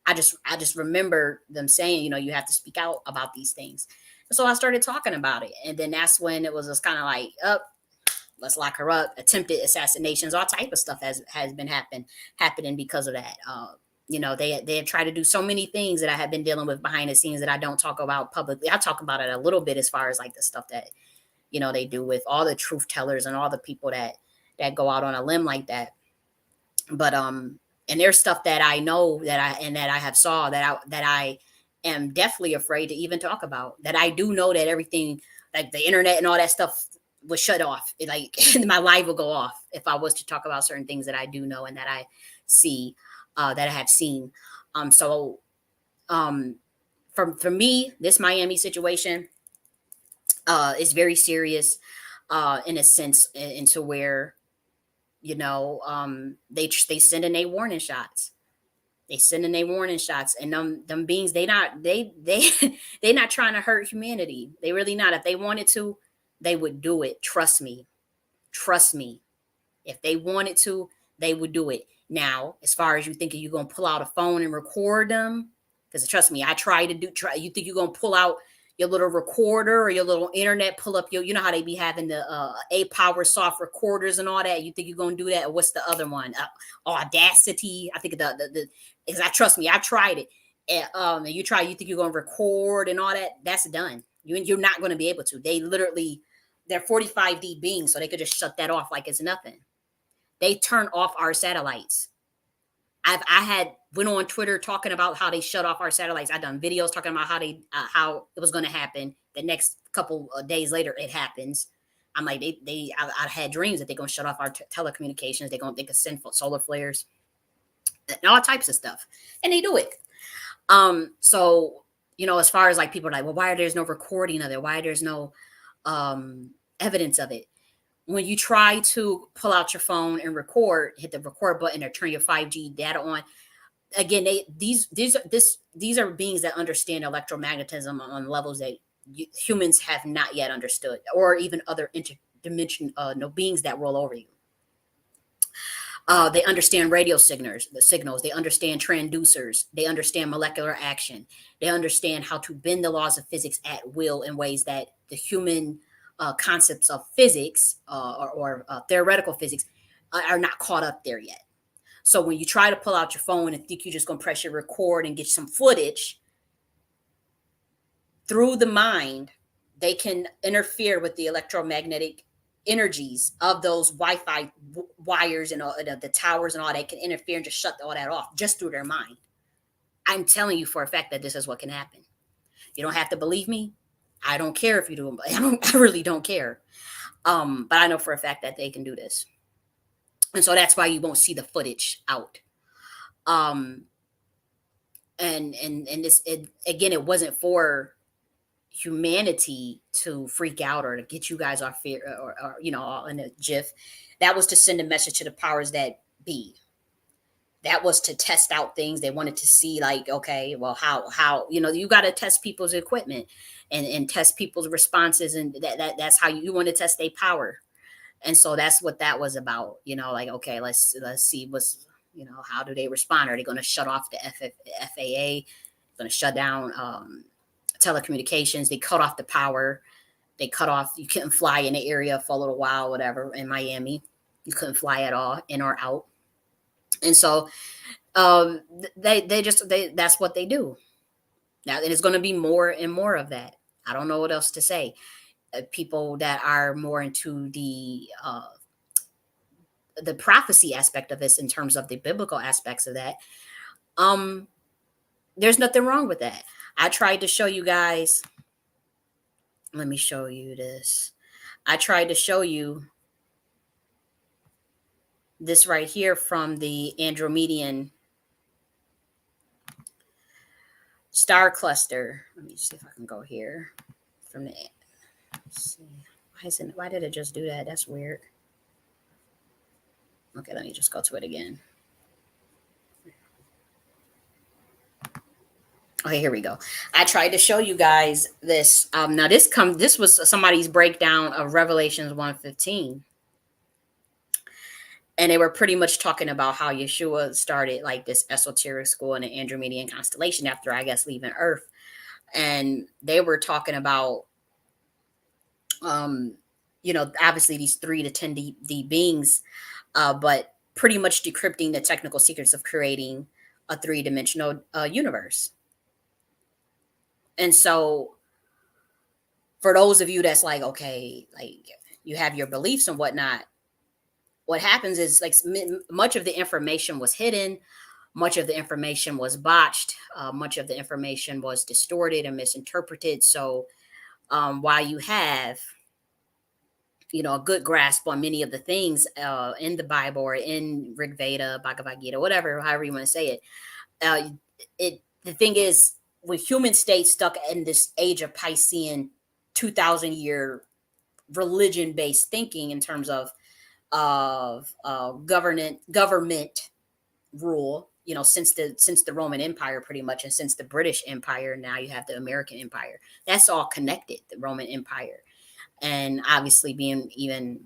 I just remember them saying, you have to speak out about these things. And so I started talking about it. And then that's when it was just kind of like, let's lock her up. Attempted assassinations, all type of stuff has been happening because of that. They have tried to do so many things that I have been dealing with behind the scenes that I don't talk about publicly. I talk about it a little bit as far as like the stuff that they do with all the truth tellers and all the people that go out on a limb like that. But and there's stuff that I know that I have saw that I am definitely afraid to even talk about. That I do know that everything, like the internet and all that stuff, was shut off. My life will go off if I was to talk about certain things that I do know and that I see, that I have seen. So for me, this Miami situation is very serious, in a sense, into where they send in their warning shots. They send in their warning shots, and them beings, they they not trying to hurt humanity. They really not. If they wanted to, they would do it. Trust me. If they wanted to, they would do it. Now, as far as you thinking you're gonna pull out a phone and record them, because trust me, I try. You think you're gonna pull out your little recorder or your little internet, pull up your, how they be having the A Power soft recorders and all that. You think you're gonna do that? Or what's the other one? Audacity. I think because trust me, I tried it. And you think you're gonna record and all that? That's done. You're not gonna be able to. They're 45D beings, so they could just shut that off like it's nothing. They turn off our satellites. I had went on Twitter talking about how they shut off our satellites. I done videos talking about how it was going to happen. The next couple of days later, it happens. I'm like, I had dreams that they're going to shut off our telecommunications. They could send solar flares and all types of stuff, and they do it. So as far as like people are like, well, why there's no recording of it? Why there's no evidence of it? When you try to pull out your phone and record, hit the record button or turn your 5G data on, again, these are beings that understand electromagnetism on levels that humans have not yet understood, or even other interdimensional beings that roll over you. They understand radio signals. They understand transducers. They understand molecular action. They understand how to bend the laws of physics at will in ways that the human concepts of physics or theoretical physics are not caught up there yet. So when you try to pull out your phone and think you're just going to press your record and get some footage, through the mind, they can interfere with the electromagnetic energies of those Wi-Fi wires and all, the towers and all that can interfere and just shut all that off just through their mind. I'm telling you for a fact that this is what can happen. You don't have to believe me. I don't care if you do. I really don't care. But I know for a fact that they can do this. And so that's why you won't see the footage out. And this, again, it wasn't for humanity to freak out or to get you guys off fear or all in a jiff. That was to send a message to the powers that be. That was to test out things. They wanted to see, like, okay, well, how you got to test people's equipment and test people's responses, and that's how you want to test their power. And so that's what that was about. Like, okay, let's see what's, how do they respond? Are they going to shut off the FAA? Going to shut down telecommunications? They cut off the power. They cut off. You couldn't fly in the area for a little while, whatever. In Miami, you couldn't fly at all, in or out. And so they that's what they do. Now, and it's going to be more and more of that. I don't know what else to say. People that are more into the prophecy aspect of this in terms of the biblical aspects of that, um, there's nothing wrong with that. I tried to show you guys. Let me show you this. I tried to show you this right here from the Andromedan star cluster. Let me see if I can go here from the. Let's see. Why did it just do that? That's weird. Okay, let me just go to it again. Okay, here we go. I tried to show you guys this. Now this was somebody's breakdown of Revelations 1:15. And they were pretty much talking about how Yeshua started like this esoteric school in the Andromedan constellation after, I guess, leaving Earth. And they were talking about obviously these 3 to 10D beings, but pretty much decrypting the technical secrets of creating a 3-dimensional universe. And so for those of you that's like, okay, like you have your beliefs and whatnot, what happens is like much of the information was hidden, much of the information was botched, much of the information was distorted and misinterpreted. So while you have a good grasp on many of the things in the Bible or in Rig Veda, Bhagavad Gita, whatever, however you want to say it, the thing is, when humans stayed stuck in this age of Piscean 2,000-year religion-based thinking in terms of government rule, since the Roman Empire pretty much, and since the British Empire, now you have the American Empire. That's all connected, the Roman Empire, and obviously being even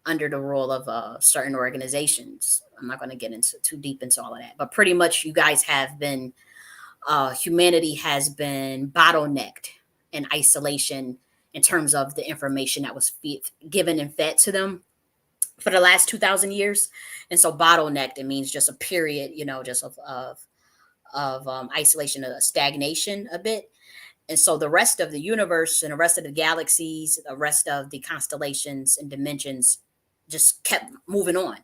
under the rule of certain organizations. I'm not going to get into too deep into all of that, but pretty much you guys have been humanity has been bottlenecked in isolation in terms of the information that was given and fed to them for the last 2,000 years. And so bottlenecked, it means just a period, just of isolation, of stagnation a bit. And so the rest of the universe and the rest of the galaxies, the rest of the constellations and dimensions just kept moving on.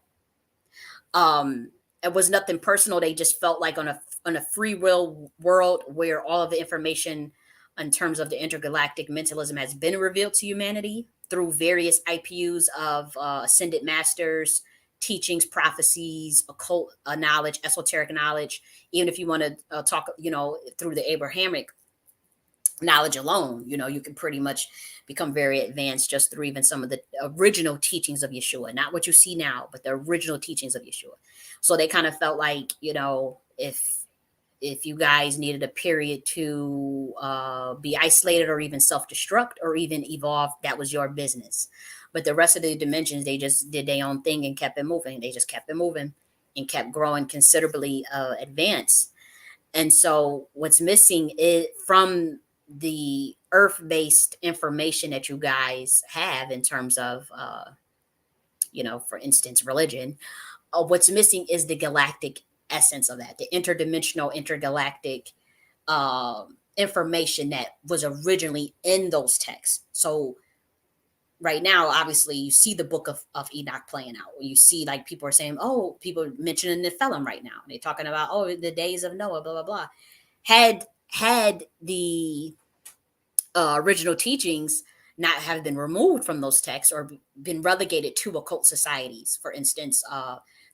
It was nothing personal. They just felt like on a free will world where all of the information in terms of the intergalactic mentalism has been revealed to humanity through various IPUs of ascended masters, teachings, prophecies, occult knowledge, esoteric knowledge. Even if you want to talk, through the Abrahamic knowledge alone, you can pretty much become very advanced just through even some of the original teachings of Yeshua, not what you see now, but the original teachings of Yeshua. So they kind of felt like, if you guys needed a period to be isolated or even self-destruct or even evolve, that was your business. But the rest of the dimensions, they just did their own thing and kept it moving. They just kept it moving and kept growing considerably advanced. And so what's missing is from the earth-based information that you guys have in terms of, for instance, religion, what's missing is the galactic essence of that, the interdimensional, intergalactic information that was originally in those texts. So right now, obviously, you see the book of Enoch playing out. You see like people are saying, oh, people mentioning the Nephilim right now. They're talking about, oh, the days of Noah, blah, blah, blah. Had the original teachings not have been removed from those texts or been relegated to occult societies, for instance,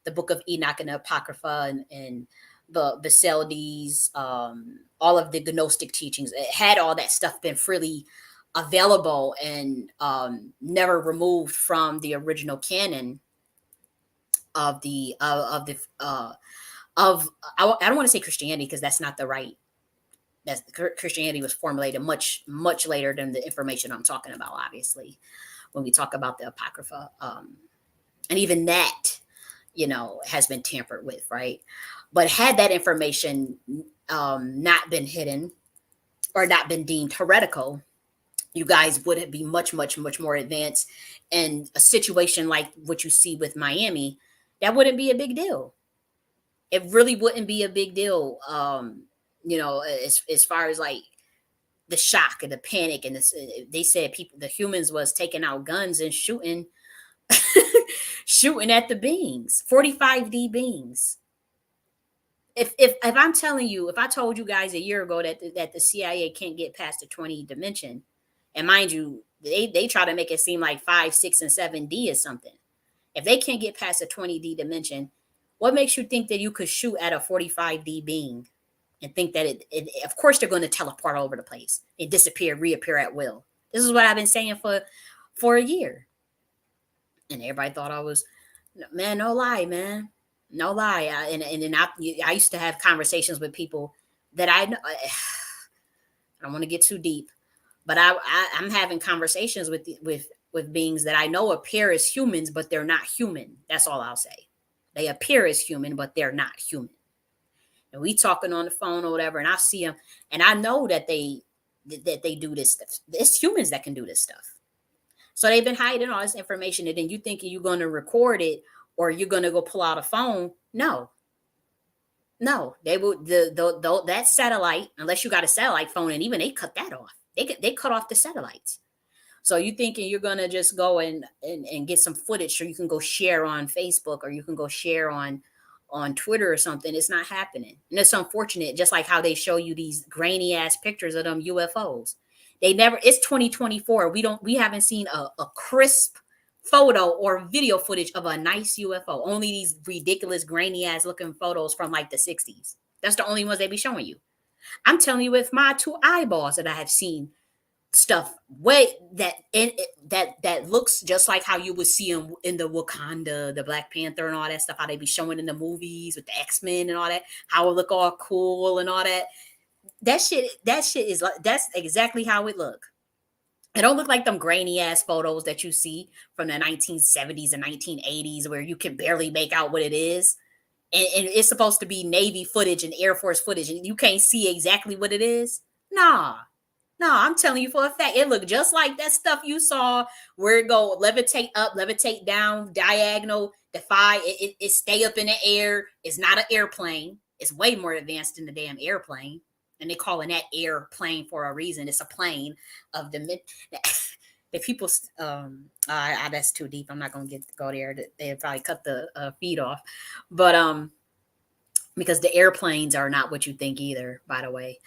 the book of Enoch and the Apocrypha and the Baseldes, all of the Gnostic teachings, it had all that stuff been freely available and never removed from the original canon of the I don't want to say Christianity because that's not the right. That Christianity was formulated much later than the information I'm talking about. Obviously, when we talk about the Apocrypha, and even that, has been tampered with, right? But had that information not been hidden or not been deemed heretical, you guys would be much more advanced. And a situation like what you see with Miami, that wouldn't be a big deal. It really wouldn't be a big deal. as far as like the shock and the panic and this, they said the humans was taking out guns and shooting shooting at the beings, 45D beings. If I'm telling you, if I told you guys a year ago that the CIA can't get past the 20 dimension, and mind you, they try to make it seem like 5, 6, and 7D is something. If they can't get past the 20D dimension, what makes you think that you could shoot at a 45D being and think that of course they're going to teleport all over the place and disappear, reappear at will? This is what I've been saying for a year. And everybody thought I was, man, no lie, man. No lie. I used to have conversations with people that I know. I don't want to get too deep, but I'm having conversations with beings that I know appear as humans, but they're not human. That's all I'll say. They appear as human, but they're not human. And we talking on the phone or whatever, and I see them, and I know that they do this stuff. It's humans that can do this stuff. So they've been hiding all this information, and then you thinking you're going to record it or you're going to go pull out a phone. No, they will that satellite, unless you got a satellite phone, and even they cut that off. They cut off the satellites. So you thinking you're going to just go and get some footage so you can go share on Facebook or you can go share on Twitter or something. It's not happening. And it's unfortunate, just like how they show you these grainy ass pictures of them UFOs. It's 2024. We haven't seen a crisp photo or video footage of a nice UFO. Only these ridiculous grainy ass looking photos from like the 60s. That's the only ones they be showing you. I'm telling you, with my 2 eyeballs that I have seen stuff that looks just like how you would see them in the Wakanda, the Black Panther and all that stuff, how they be showing in the movies with the X-Men and all that, how it look all cool and all that. That shit is like, that's exactly how it look. It don't look like them grainy ass photos that you see from the 1970s and 1980s where you can barely make out what it is. And it's supposed to be Navy footage and Air Force footage, and you can't see exactly what it is. Nah, I'm telling you for a fact, it looked just like that stuff you saw where it go levitate up, levitate down, diagonal, defy. It stay up in the air. It's not an airplane. It's way more advanced than the damn airplane. And they calling that airplane for a reason. It's a plane of the if people that's too deep. I'm not gonna go there. They'll probably cut the feed off. But because the airplanes are not what you think either, by the way.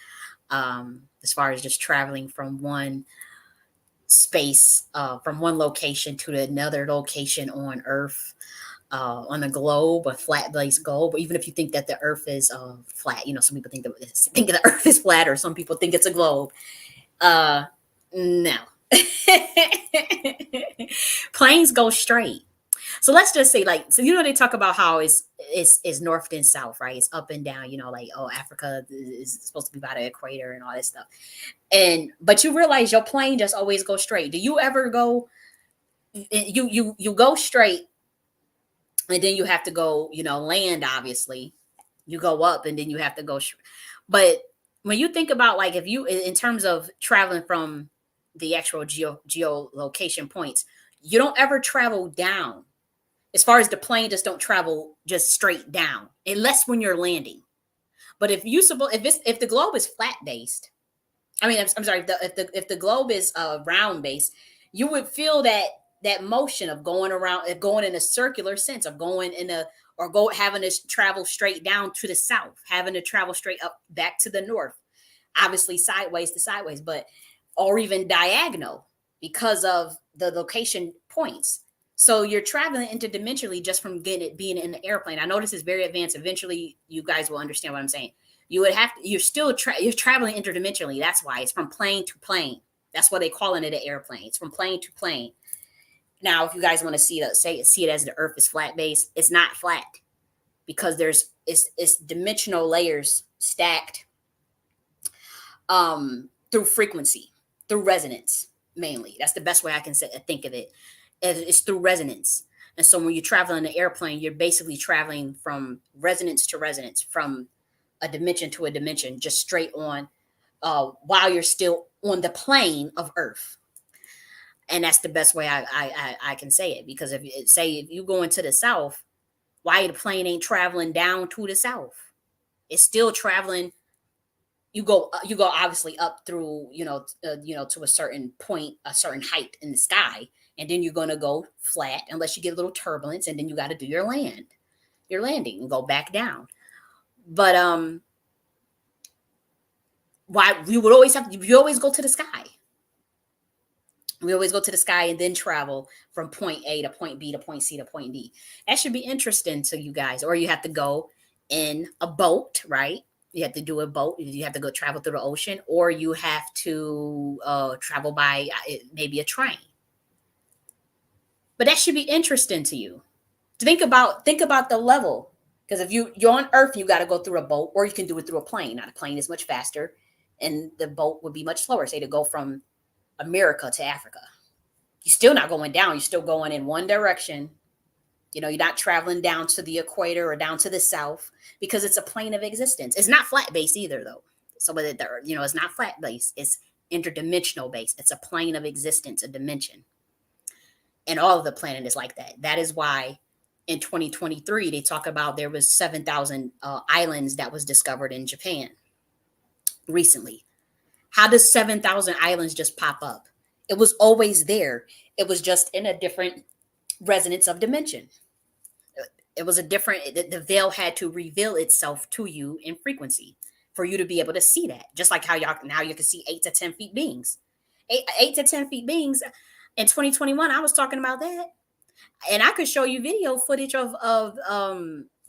As far as just traveling from one space, from one location to another location on Earth, on a globe, a flat base globe. Or even if you think that the Earth is flat, some people think the Earth is flat, or some people think it's a globe. No, planes go straight. So let's just say, like, so they talk about how it's north and south, right? It's up and down, like, oh, Africa is supposed to be by the equator and all that stuff. But you realize your plane just always goes straight. Do you ever go, you go straight, and then you have to go, land, obviously. You go up and then you have to go. But when you think about, like, if you, in terms of traveling from the actual geolocation points, you don't ever travel down. As far as the plane just don't travel just straight down, unless when you're landing. But if the globe is flat based, I mean, I'm sorry, if the globe is round based, you would feel that motion of going around, going in a circular sense, of going having to travel straight down to the south, having to travel straight up back to the north, obviously sideways to sideways, or even diagonal because of the location points. So you're traveling interdimensionally just from being in the airplane. I know this is very advanced. Eventually, you guys will understand what I'm saying. You're traveling interdimensionally. That's why it's from plane to plane. That's why they calling it an airplane. It's from plane to plane. Now, if you guys want to see it as the Earth is flat base, it's not flat because it's dimensional layers stacked through frequency, through resonance mainly. That's the best way I can think of it. It's through resonance. And so when you travel in an airplane, you're basically traveling from resonance to resonance, from a dimension to a dimension, just straight on, while you're still on the plane of Earth. And that's the best way I can say it. Because if you go into the south, why the plane ain't traveling down to the south? It's still traveling you go obviously up through, to a certain point, a certain height in the sky, and then you're going to go flat unless you get a little turbulence, and then you got to do your landing and go back down. But why you always go to the sky. We always go to the sky and then travel from point A to point B to point C to point D. That should be interesting to you guys. Or you have to go in a boat, right? You have to do a boat. You have to go travel through the ocean, or you have to travel by maybe a train. But that should be interesting to you. Think about the level. Because if you're on Earth, you got to go through a boat, or you can do it through a plane. Now, the plane is much faster, and the boat would be much slower. Say to go from America to Africa. You're still not going down. You're still going in one direction. You're not traveling down to the equator or down to the south, because it's a plane of existence. It's not flat base either, though. So, it's not flat base. It's interdimensional base. It's a plane of existence, a dimension. And all of the planet is like that. That is why in 2023, they talk about there was 7,000 islands that was discovered in Japan recently. How does 7,000 islands just pop up? It was always there. It was just in a different resonance of dimension. It was the veil had to reveal itself to you in frequency for you to be able to see that. Just like how now you can see 8 to 10 feet beings. 8 to 10 feet beings. In 2021, I was talking about that. And I could show you video footage of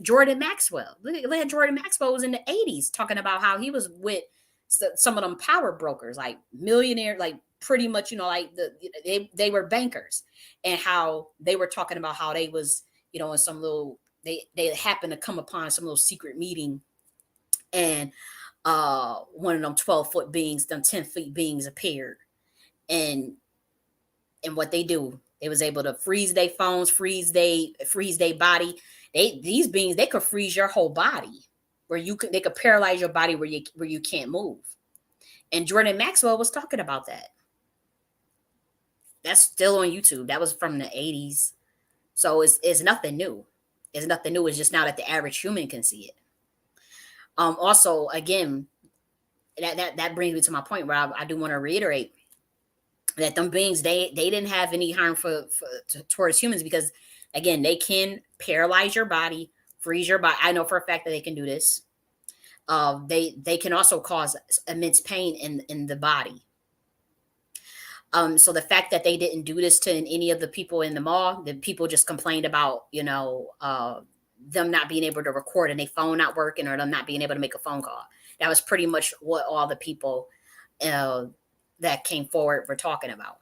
Jordan Maxwell. Look at Jordan Maxwell was in the 80s talking about how he was with some of them power brokers, like millionaire, like pretty much, like they were bankers, and how they were talking about how they was, in some little, they happened to come upon some little secret meeting, and one of them 12-foot beings, them 10-foot beings appeared, and what they do, they was able to freeze their phones, freeze their body. These beings, they could freeze your whole body, where they could paralyze your body where you can't move. And Jordan Maxwell was talking about that. That's still on YouTube. That was from the 80s. So it's nothing new. It's nothing new. It's just now that the average human can see it. Also, again, that brings me to my point where I do want to reiterate that them beings, they didn't have any harm towards humans, because again, they can paralyze your body, freeze your body. I know for a fact that they can do this. They can also cause immense pain in the body. So the fact that they didn't do this to any of the people in the mall, the people just complained about, them not being able to record and their phone not working, or them not being able to make a phone call. That was pretty much what all the people that came forward were talking about.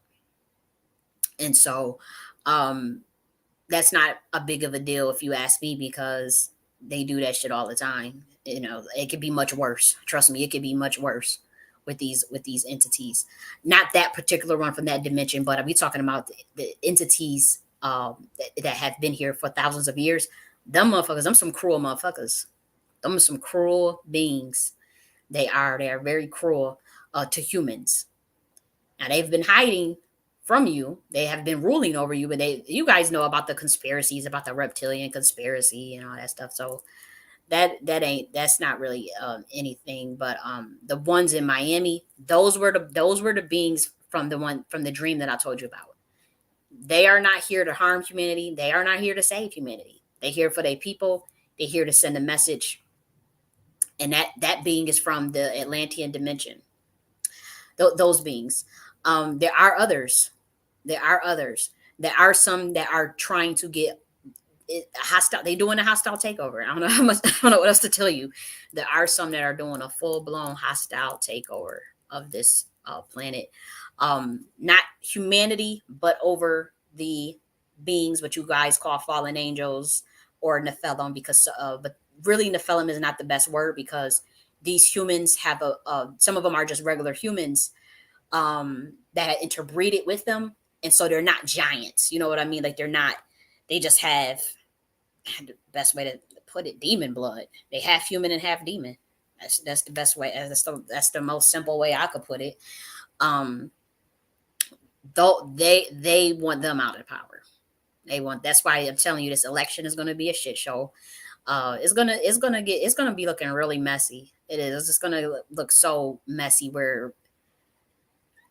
And so that's not a big of a deal if you ask me, because they do that shit all the time. It could be much worse. Trust me, it could be much worse with these entities. Not that particular one from that dimension, but are we talking about the entities that have been here for thousands of years? Them motherfuckers, them some cruel motherfuckers. Them some cruel beings. They are very cruel to humans. Now, they've been hiding from you. They have been ruling over you, but you guys know about the conspiracies, about the reptilian conspiracy and all that stuff. So that's not really anything. But the ones in Miami, those were the beings from the dream that I told you about. They are not here to harm humanity. They are not here to save humanity. They're here for their people. They're here to send a message. And that being is from the Atlantean dimension. Those beings. There are others. There are some that are trying to get hostile. They're doing a hostile takeover. I don't know I don't know what else to tell you. There are some that are doing a full-blown hostile takeover of this planet. Not humanity, but over the beings, what you guys call fallen angels or Nephilim, because but really Nephilim is not the best word, because these humans have some of them are just regular humans that had interbreeded with them, and so they're not giants. You know what I mean? Like they just have, the best way to put it, demon blood. They half human and half demon. That's the best way. That's the most simple way I could put it. Though they want them out of power. That's why I'm telling you, this election is going to be a shit show. It's gonna be looking really messy. It is. It's just gonna look so messy. Where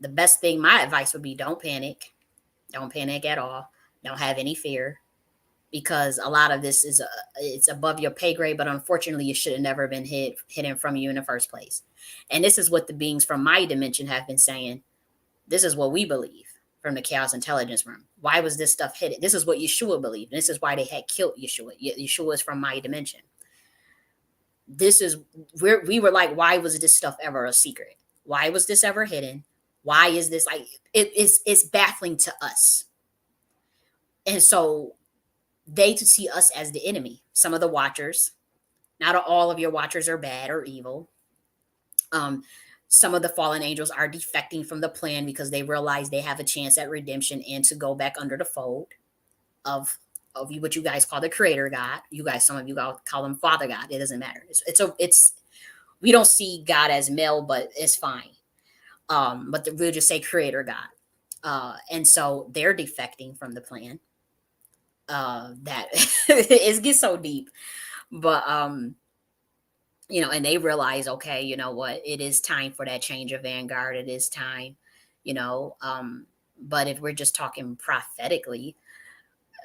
the best thing, my advice would be, don't panic. Don't panic at all. Don't have any fear, because a lot of this is it's above your pay grade, but unfortunately it should have never been hidden from you in the first place. And this is what the beings from my dimension have been saying. This is what we believe from the chaos intelligence room. Why was this stuff hidden? This is what Yeshua believed. This is why they had killed Yeshua. Yeshua is from my dimension. This is where we were like, why was this stuff ever a secret? Why was this ever hidden? Why is this like it's baffling to us? And so they to see us as the enemy. Some of the watchers, not all of your watchers are bad or evil. Some of the fallen angels are defecting from the plan because they realize they have a chance at redemption and to go back under the fold of what you guys call the creator God. You guys, some of you call him Father God. It doesn't matter. It's we don't see God as male, but it's fine. But we'll just say creator God. And so they're defecting from the plan. That it gets so deep, but and they realize, okay, you know what, it is time for that change of vanguard. It is time, you know. But if we're just talking prophetically,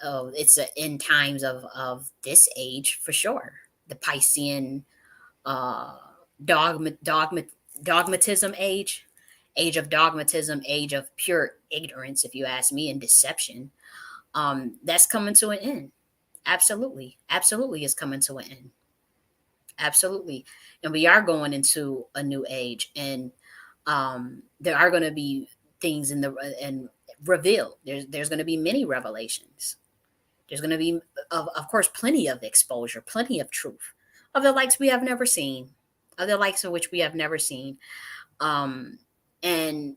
it's in times of this age for sure. The Piscean dogmatism age of dogmatism, age of pure ignorance, if you ask me, and deception. That's coming to an end. Absolutely is coming to an end. Absolutely. And we are going into a new age, and there are going to be things in the and revealed. There's going to be many revelations. There's going to be of course plenty of exposure, plenty of truth, of the likes we have never seen, of the likes of which we have never seen. And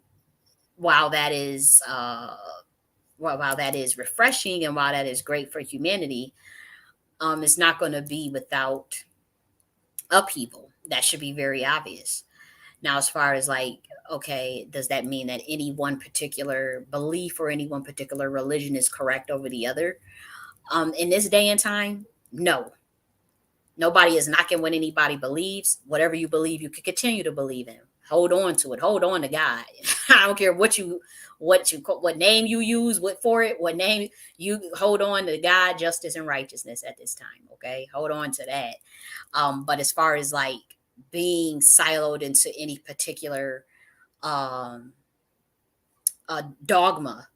while that is while that is refreshing, and while that is great for humanity, it's not going to be without upheaval. That should be very obvious. Now, as far as like, okay, does that mean that any one particular belief or any one particular religion is correct over the other? In this day and time, no. Nobody is knocking what anybody believes. Whatever you believe, you can continue to believe in. Hold on to it. Hold on to God. I don't care what name you use, what for it, what name you hold on to God, justice, and righteousness at this time. Okay, hold on to that. But as far as like being siloed into any particular dogma,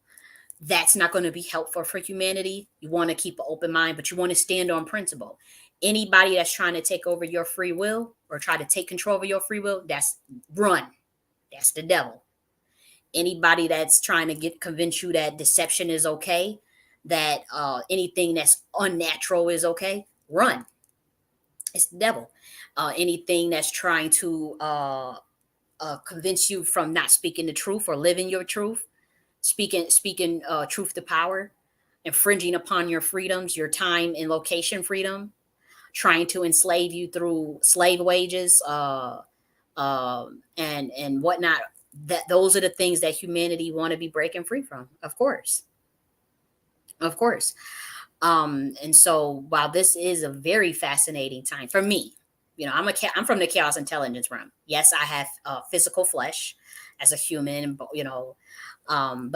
that's not going to be helpful for humanity. You want to keep an open mind, but you want to stand on principle. Anybody that's trying to take over your free will or try to take control of your free will, that's run. That's the devil. Anybody that's trying to convince you that deception is okay, that anything that's unnatural is okay, run. It's the devil. Anything that's trying to convince you from not speaking the truth or living your truth, speaking truth to power, infringing upon your freedoms, your time and location freedom, trying to enslave you through slave wages, and whatnot. That those are the things that humanity want to be breaking free from. Of course. And so while this is a very fascinating time for me, I'm from the chaos intelligence realm. Yes, I have physical flesh as a human, but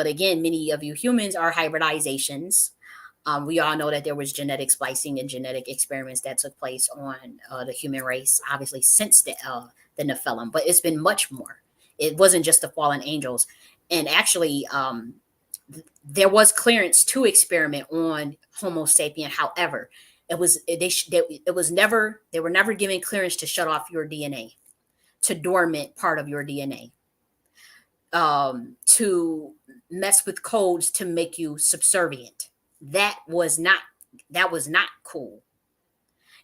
again, many of you humans are hybridizations. We all know that there was genetic splicing and genetic experiments that took place on the human race, obviously since the Nephilim, but it's been much more. It wasn't just the fallen angels. And actually, there was clearance to experiment on Homo sapien. However, they were never given clearance to shut off your DNA, to dormant part of your DNA, to mess with codes to make you subservient. That was not cool.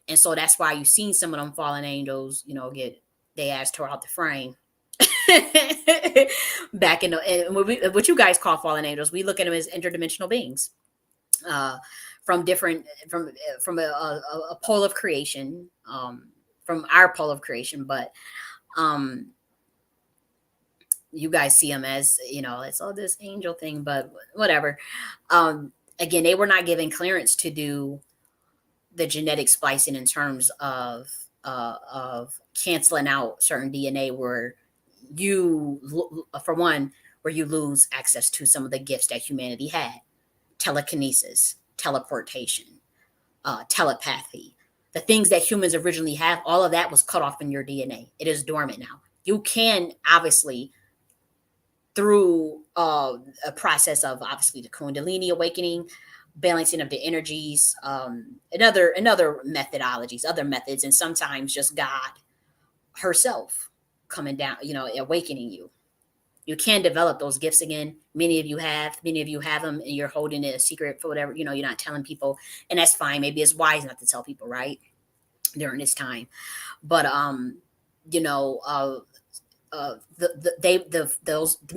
And so that's why you've seen some of them fallen angels, get their ass tore out the frame. Back in what you guys call fallen angels, we look at them as interdimensional beings, from a pole of creation, from our pole of creation. But you guys see them as, it's all this angel thing, but whatever. Again, they were not given clearance to do the genetic splicing in terms of canceling out certain DNA where for one, where you lose access to some of the gifts that humanity had: telekinesis, teleportation, telepathy. The things that humans originally have, all of that was cut off in your DNA. It is dormant now. You can obviously, through a process of obviously the Kundalini awakening, balancing of the energies, and other methodologies, other methods, and sometimes just God herself coming down, awakening you. You can develop those gifts again. Many of you have them, and you're holding it a secret for whatever, you're not telling people, and that's fine. Maybe it's wise not to tell people, right, during this time. But those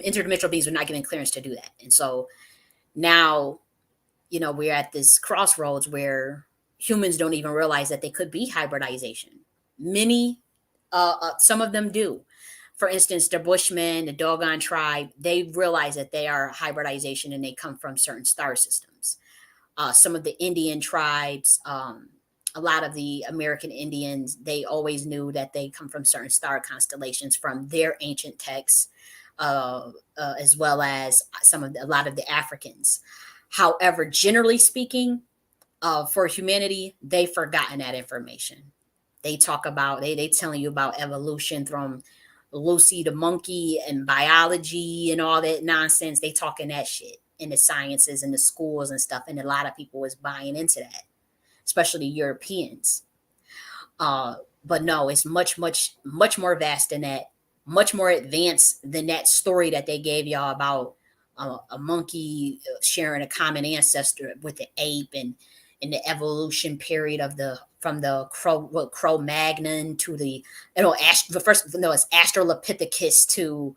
interdimensional beings are not given clearance to do that, and so now, we're at this crossroads where humans don't even realize that they could be hybridization. Many, some of them do. For instance, the Bushmen, the Dogon tribe, they realize that they are hybridization and they come from certain star systems. Some of the Indian tribes, a lot of the American Indians, they always knew that they come from certain star constellations from their ancient texts, as well as a lot of the Africans. However, generally speaking, for humanity, they've forgotten that information. They talk about, they telling you about evolution from Lucy the monkey and biology and all that nonsense. They talking that shit in the sciences and the schools and stuff. And a lot of people is buying into that, especially Europeans. But no, it's much, much, much more vast than that, much more advanced than that story that they gave y'all about a monkey sharing a common ancestor with the ape, and in the evolution period of from the Cro-Magnon to it's Australopithecus to,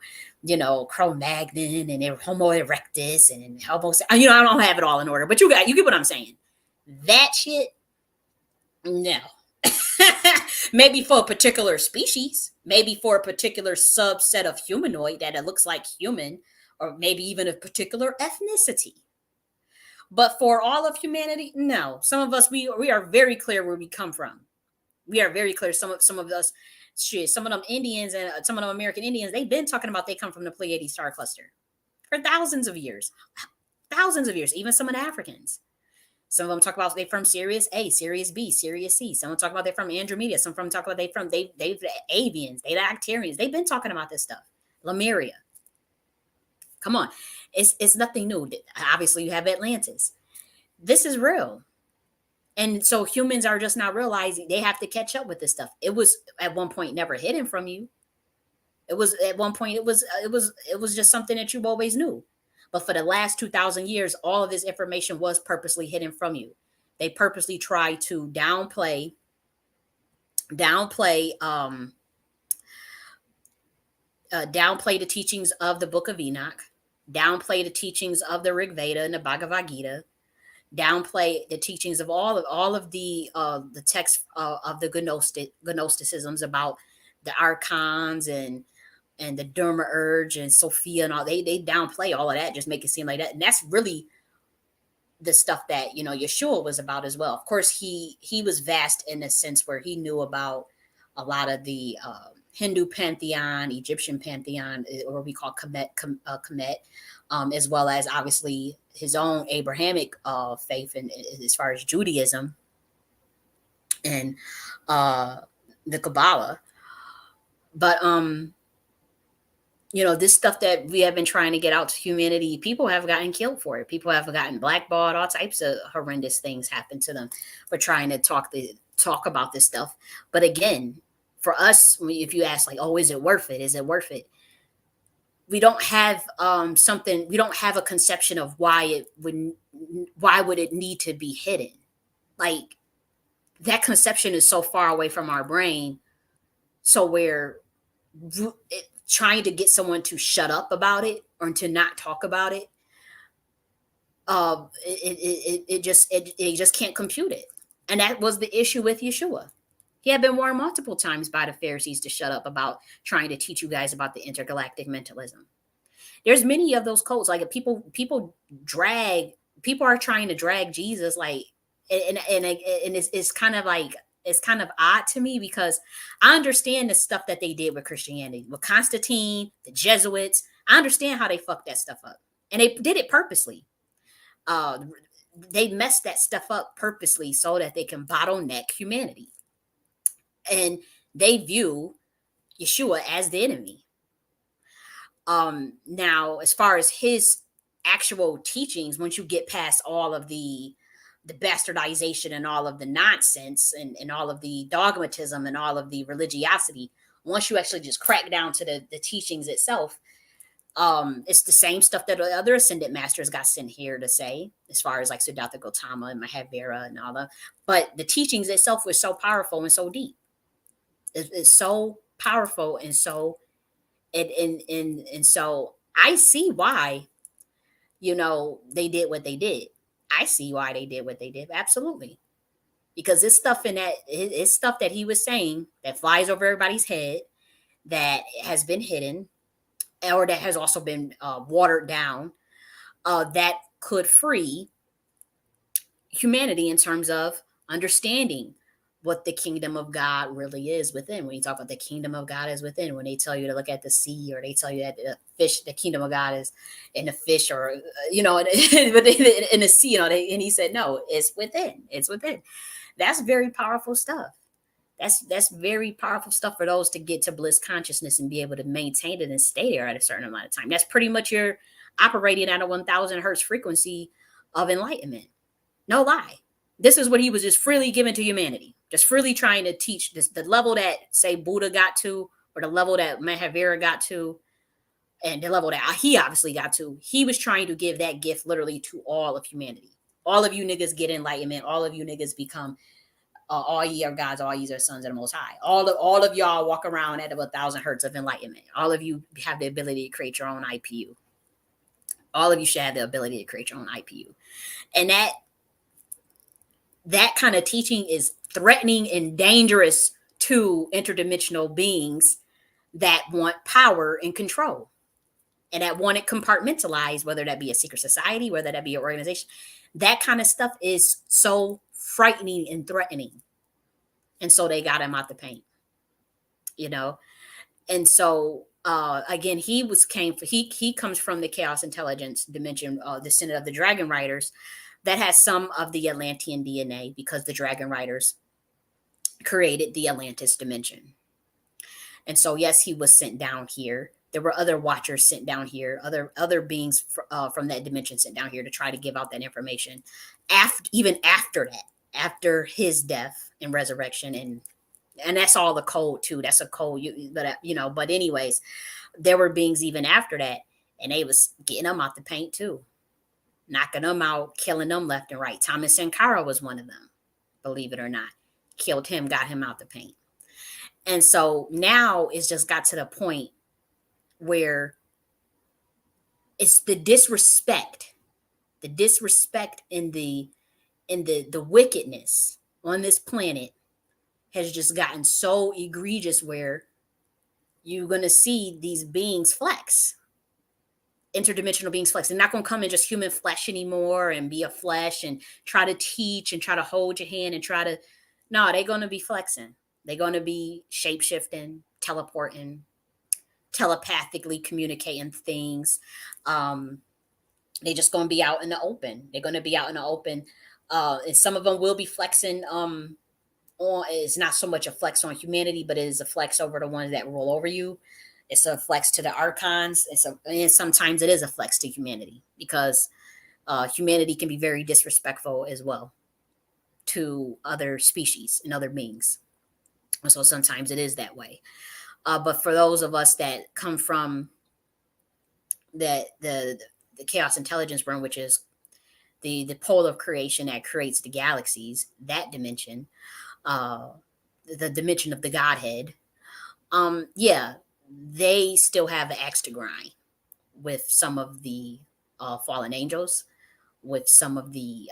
Cro-Magnon and Homo erectus and Homo. I don't have it all in order, but you get what I'm saying. That shit, no. Maybe for a particular species, maybe for a particular subset of humanoid that it looks like human, or maybe even a particular ethnicity. But for all of humanity, no. Some of us, we are very clear where we come from. We are very clear. Some of us, shit, some of them Indians and some of them American Indians, they've been talking about they come from the Pleiades star cluster for thousands of years. Even some of the Africans. Some of them talk about they from Sirius A, Sirius B, Sirius C. Some of them talk about they from Andromeda. Some of them talk about they the avians, they the Actarians. They've been talking about this stuff. Lemuria. Come on. It's nothing new. Obviously, you have Atlantis. This is real. And so humans are just not realizing they have to catch up with this stuff. It was at one point never hidden from you. It was at one point, it was just something that you always knew. But for the last 2,000 years, all of this information was purposely hidden from you. They purposely tried to downplay the teachings of the Book of Enoch, downplay the teachings of the Rig Veda and the Bhagavad Gita, downplay the teachings of all of the texts of the Gnosticisms about the archons and the Dharma Urge and Sophia and all. They downplay all of that, just make it seem like that. And that's really the stuff that, Yeshua was about as well. Of course, he was vast in the sense where he knew about a lot of the Hindu pantheon, Egyptian pantheon, or we call Kemet, as well as obviously his own Abrahamic faith, and as far as Judaism and the Kabbalah. But this stuff that we have been trying to get out to humanity, people have gotten killed for it. People have gotten blackballed. All types of horrendous things happen to them for trying to talk about this stuff. But again, for us, if you ask, like, oh, is it worth it? Is it worth it? We don't have we don't have a conception of why would it need to be hidden? Like, that conception is so far away from our brain. So we're trying to get someone to shut up about it or to not talk about it. It just can't compute it. And that was the issue with Yeshua. He had been warned multiple times by the Pharisees to shut up about trying to teach you guys about the intergalactic mentalism. There's many of those cults, like people are trying to drag Jesus, like, And it's kind of like, it's kind of odd to me, because I understand the stuff that they did with Christianity, with Constantine, the Jesuits. I understand how they fucked that stuff up, and they did it purposely. Uh, they messed that stuff up purposely so that they can bottleneck humanity, and they view Yeshua as the enemy. Now, as far as his actual teachings, once you get past all of the bastardization and all of the nonsense, and all of the dogmatism and all of the religiosity, once you actually just crack down to the teachings itself, it's the same stuff that the other ascended masters got sent here to say, as far as like Siddhartha Gautama and Mahavira and all that. But the teachings itself was so powerful and so deep. It's so powerful and so and so I see why, they did what they did. I see why they did what they did. Absolutely. Because it's stuff in that, it's stuff that he was saying that flies over everybody's head, that has been hidden, or that has also been watered down, that could free humanity in terms of understanding what the kingdom of God really is within. When you talk about the kingdom of God is within, when they tell you to look at the sea, or they tell you that the fish, the kingdom of God is in the fish, or but in the sea, and he said, no, it's within. It's within. That's very powerful stuff. That's very powerful stuff for those to get to bliss consciousness and be able to maintain it and stay there at a certain amount of time. That's pretty much your operating at a 1,000 hertz frequency of enlightenment. No lie. This is what he was just freely given to humanity, just freely trying to teach this, the level that, say, Buddha got to, or the level that Mahavira got to, and the level that he obviously got to. He was trying to give that gift literally to all of humanity. All of you niggas get enlightenment. All of you niggas become all ye are gods, all ye are sons of the Most High. All of y'all walk around at 1,000 hertz of enlightenment. All of you have the ability to create your own IPU. All of you should have the ability to create your own IPU. And that kind of teaching is threatening and dangerous to interdimensional beings that want power and control, and that want it compartmentalized, whether that be a secret society, whether that be an organization. That kind of stuff is so frightening and threatening. And so they got him out the paint, And so again, he comes from the chaos intelligence dimension, descendant of the dragon riders, that has some of the Atlantean DNA, because the dragon riders created the Atlantis dimension. And so, yes, he was sent down here. There were other watchers sent down here, other beings from that dimension sent down here to try to give out that information. Even after that, after his death and resurrection, and that's all the code too. That's a code, But anyways, there were beings even after that, and they was getting them out the paint too, knocking them out, killing them left and right. Thomas Sankara was one of them, believe it or not. Killed him, got him out the paint. And so now it's just got to the point where it's the disrespect and the wickedness on this planet has just gotten so egregious, where you're going to see these beings flex. Interdimensional beings flex. They're not going to come in just human flesh anymore and be a flesh and try to teach and try to hold your hand and try to, no, they're going to be flexing. They're going to be shape-shifting, teleporting, telepathically communicating things. They're just going to be out in the open. They're going to be out in the open. And some of them will be flexing on, it's not so much a flex on humanity, but it is a flex over the ones that roll over you. It's a flex to the archons. And sometimes it is a flex to humanity, because humanity can be very disrespectful as well to other species and other beings. And so sometimes it is that way. But for those of us that come from the chaos intelligence realm, which is the pole of creation that creates the galaxies, that dimension, the dimension of the Godhead, they still have an axe to grind with some of the fallen angels, with some of the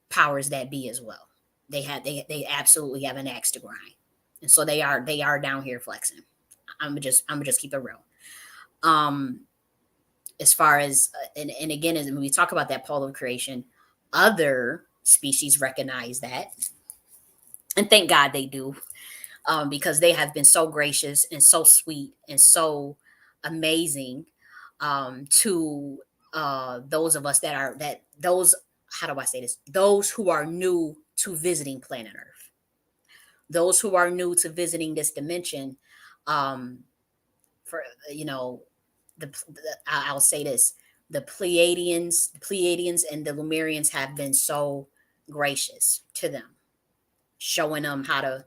powers that be as well. They absolutely have an axe to grind, and so they are down here flexing. I'm gonna just keep it real. As far as and again, as when we talk about that pole of creation, other species recognize that. And thank God they do, because they have been so gracious and so sweet and so amazing, to those of us that are that those how do I say this? Those who are new to visiting planet Earth, those who are new to visiting this dimension. Um, for you know, I'll say this: the Pleiadians, and the Lemurians have been so gracious to them, showing them how to,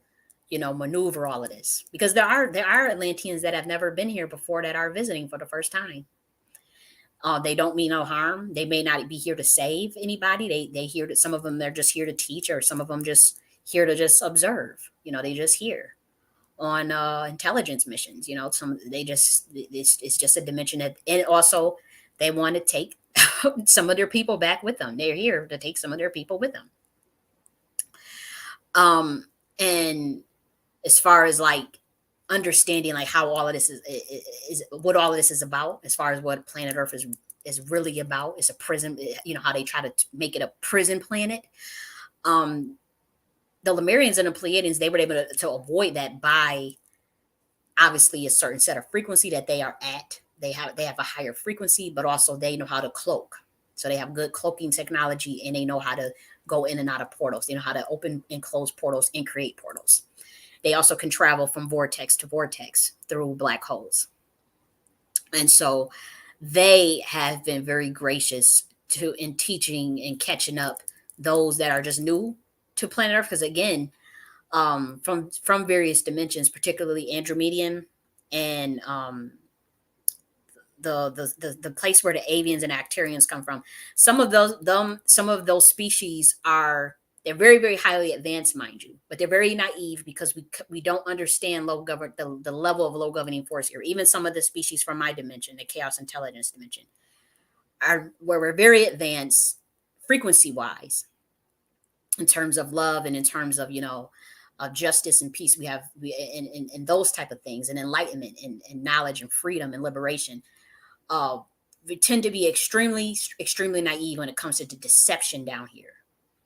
maneuver all of this. Because there are Atlanteans that have never been here before that are visiting for the first time. They don't mean no harm. They may not be here to save anybody. They here to, some of them, they're just here to teach, or some of them just here to just observe. They just here on intelligence missions. Some they just it's just a dimension that, and also they want to take some of their people back with them. They're here to take some of their people with them. And as far as like understanding like how all of this is what all of this is about, as far as what planet Earth is really about. It's a prison, how they try to make it a prison planet. The Lemurians and the Pleiadians, they were able to avoid that by obviously a certain set of frequency that they are at. They have a higher frequency, but also they know how to cloak. So they have good cloaking technology, and they know how to go in and out of portals. They know how to open and close portals and create portals. They also can travel from vortex to vortex through black holes. And so they have been very gracious in teaching and catching up those that are just new to planet Earth. Because again, from various dimensions, particularly Andromedian and the place where the avians and Actarians come from. Some of those species they're very, very highly advanced, mind you, but they're very naive because we don't understand the level of low governing force here. Even some of the species from my dimension, the chaos intelligence dimension, are where we're very advanced frequency wise in terms of love and in terms of justice and peace. And those type of things, and enlightenment and knowledge and freedom and liberation. We tend to be extremely, extremely naive when it comes to the deception down here.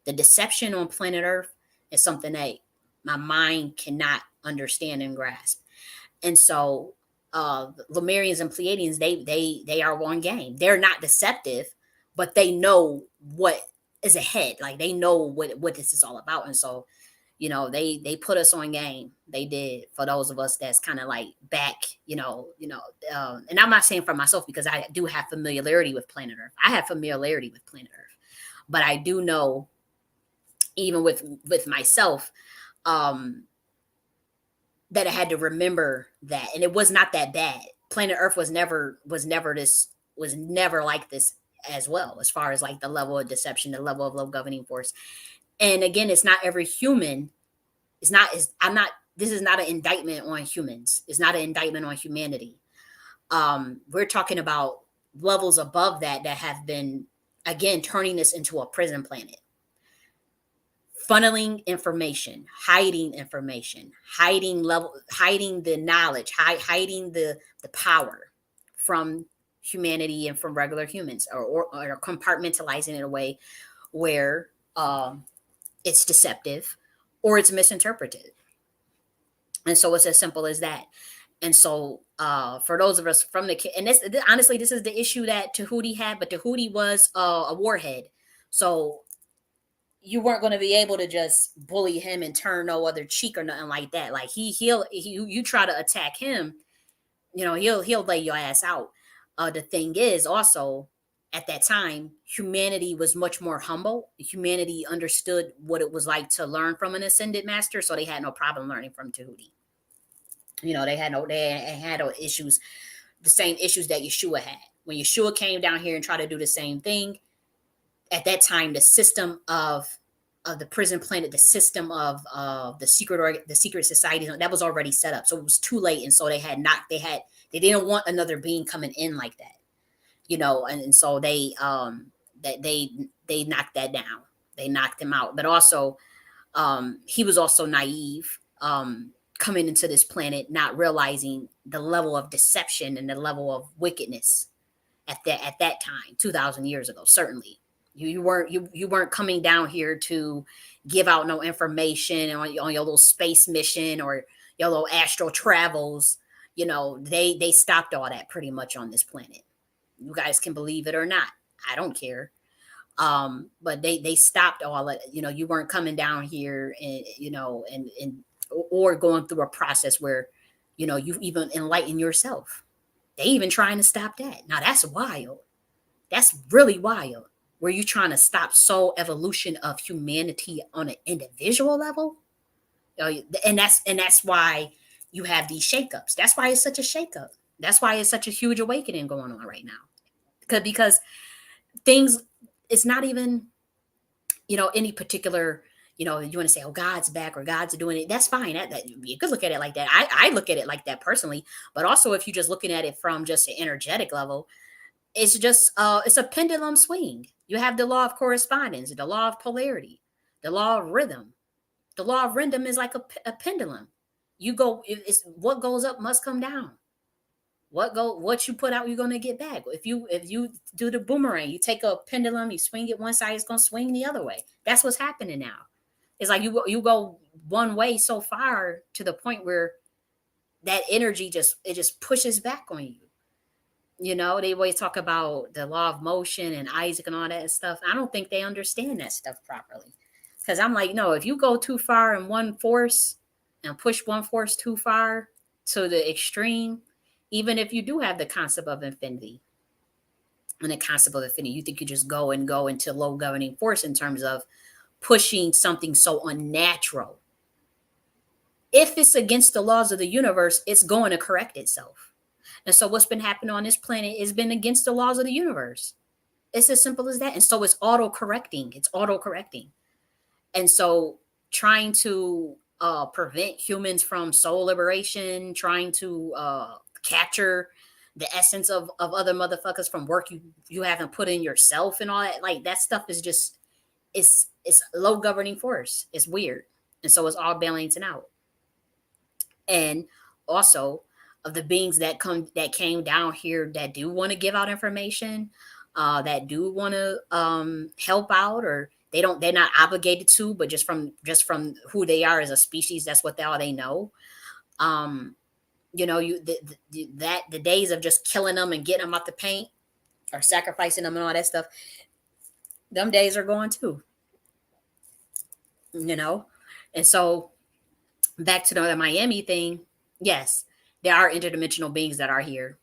The deception on planet Earth is something that my mind cannot understand and grasp. And so Lemurians and Pleiadians, they are one game. They're not deceptive, but they know what is ahead. Like they know what this is all about. And so they put us on game. They did, for those of us that's kind of like back, and I'm not saying for myself, because I do have familiarity with planet Earth. I have familiarity with planet Earth, but I do know, even with myself, that I had to remember that, and it was not that bad. Planet Earth was never like this as well, as far as like the level of deception, the level of low governing force. And again, it's not every human. This is not an indictment on humans. It's not an indictment on humanity. We're talking about levels above that have been, again, turning this into a prison planet. Funneling information, hiding the knowledge, hiding the power from humanity and from regular humans, or compartmentalizing it in a way where it's deceptive or it's misinterpreted. And so it's as simple as that. And so for those of us from and honestly, this is the issue that Tahuti had, but Tahuti was a warhead. So you weren't going to be able to just bully him and turn no other cheek or nothing like that. Like you try to attack him, he'll lay your ass out. The thing is also, at that time, humanity was much more humble. Humanity understood what it was like to learn from an ascended master, so they had no problem learning from Tahuti. They had no issues, the same issues that Yeshua had. When Yeshua came down here and tried to do the same thing, at that time, the system of the prison planet, the system of the secret society, that was already set up. So it was too late, and so they didn't want another being coming in like that. And so they knocked that down. They knocked him out. But also, he was also naive, coming into this planet, not realizing the level of deception and the level of wickedness at that time, 2,000 years ago, certainly. You weren't coming down here to give out no information on your little space mission or your little astral travels. They stopped all that pretty much on this planet. You guys can believe it or not. I don't care. But they stopped all that. You weren't coming down here and or going through a process where you even enlighten yourself. They even trying to stop that. Now that's wild. That's really wild. Were you trying to stop soul evolution of humanity on an individual level? And that's why you have these shakeups. That's why it's such a shakeup. That's why it's such a huge awakening going on right now. Because things, it's not even any particular, you want to say, oh, God's back or God's doing it. That's fine. That you could look at it like that. I look at it like that personally. But also, if you're just looking at it from just an energetic level, it's just it's a pendulum swing. You have the law of correspondence, the law of polarity, the law of rhythm. The law of rhythm is like a pendulum. It's what goes up must come down. What you put out, you're gonna get back. If you do the boomerang, you take a pendulum, you swing it one side, it's gonna swing the other way. That's what's happening now. It's like you go one way so far to the point where that energy just pushes back on you. They always talk about the law of motion and Isaac and all that stuff. I don't think they understand that stuff properly. Because I'm like, no, if you go too far in one force and push one force too far to the extreme, even if you do have the concept of infinity and the concept of infinity, you think you just go into low governing force in terms of pushing something so unnatural. If it's against the laws of the universe, it's going to correct itself. And so what's been happening on this planet has been against the laws of the universe. It's as simple as that. And so it's auto-correcting. And so trying to prevent humans from soul liberation, trying to capture the essence of other motherfuckers from work you haven't put in yourself and all that, like that stuff is just, it's low governing force. It's weird. And so it's all balancing out. And also of the beings that came down here that do want to give out information, that do want to help out, or they're not obligated to, but just from who they are as a species, that's what all they know. The days of just killing them and getting them out the paint or sacrificing them and all that stuff, them days are gone too. And so back to the Miami thing, yes, there are interdimensional beings that are here.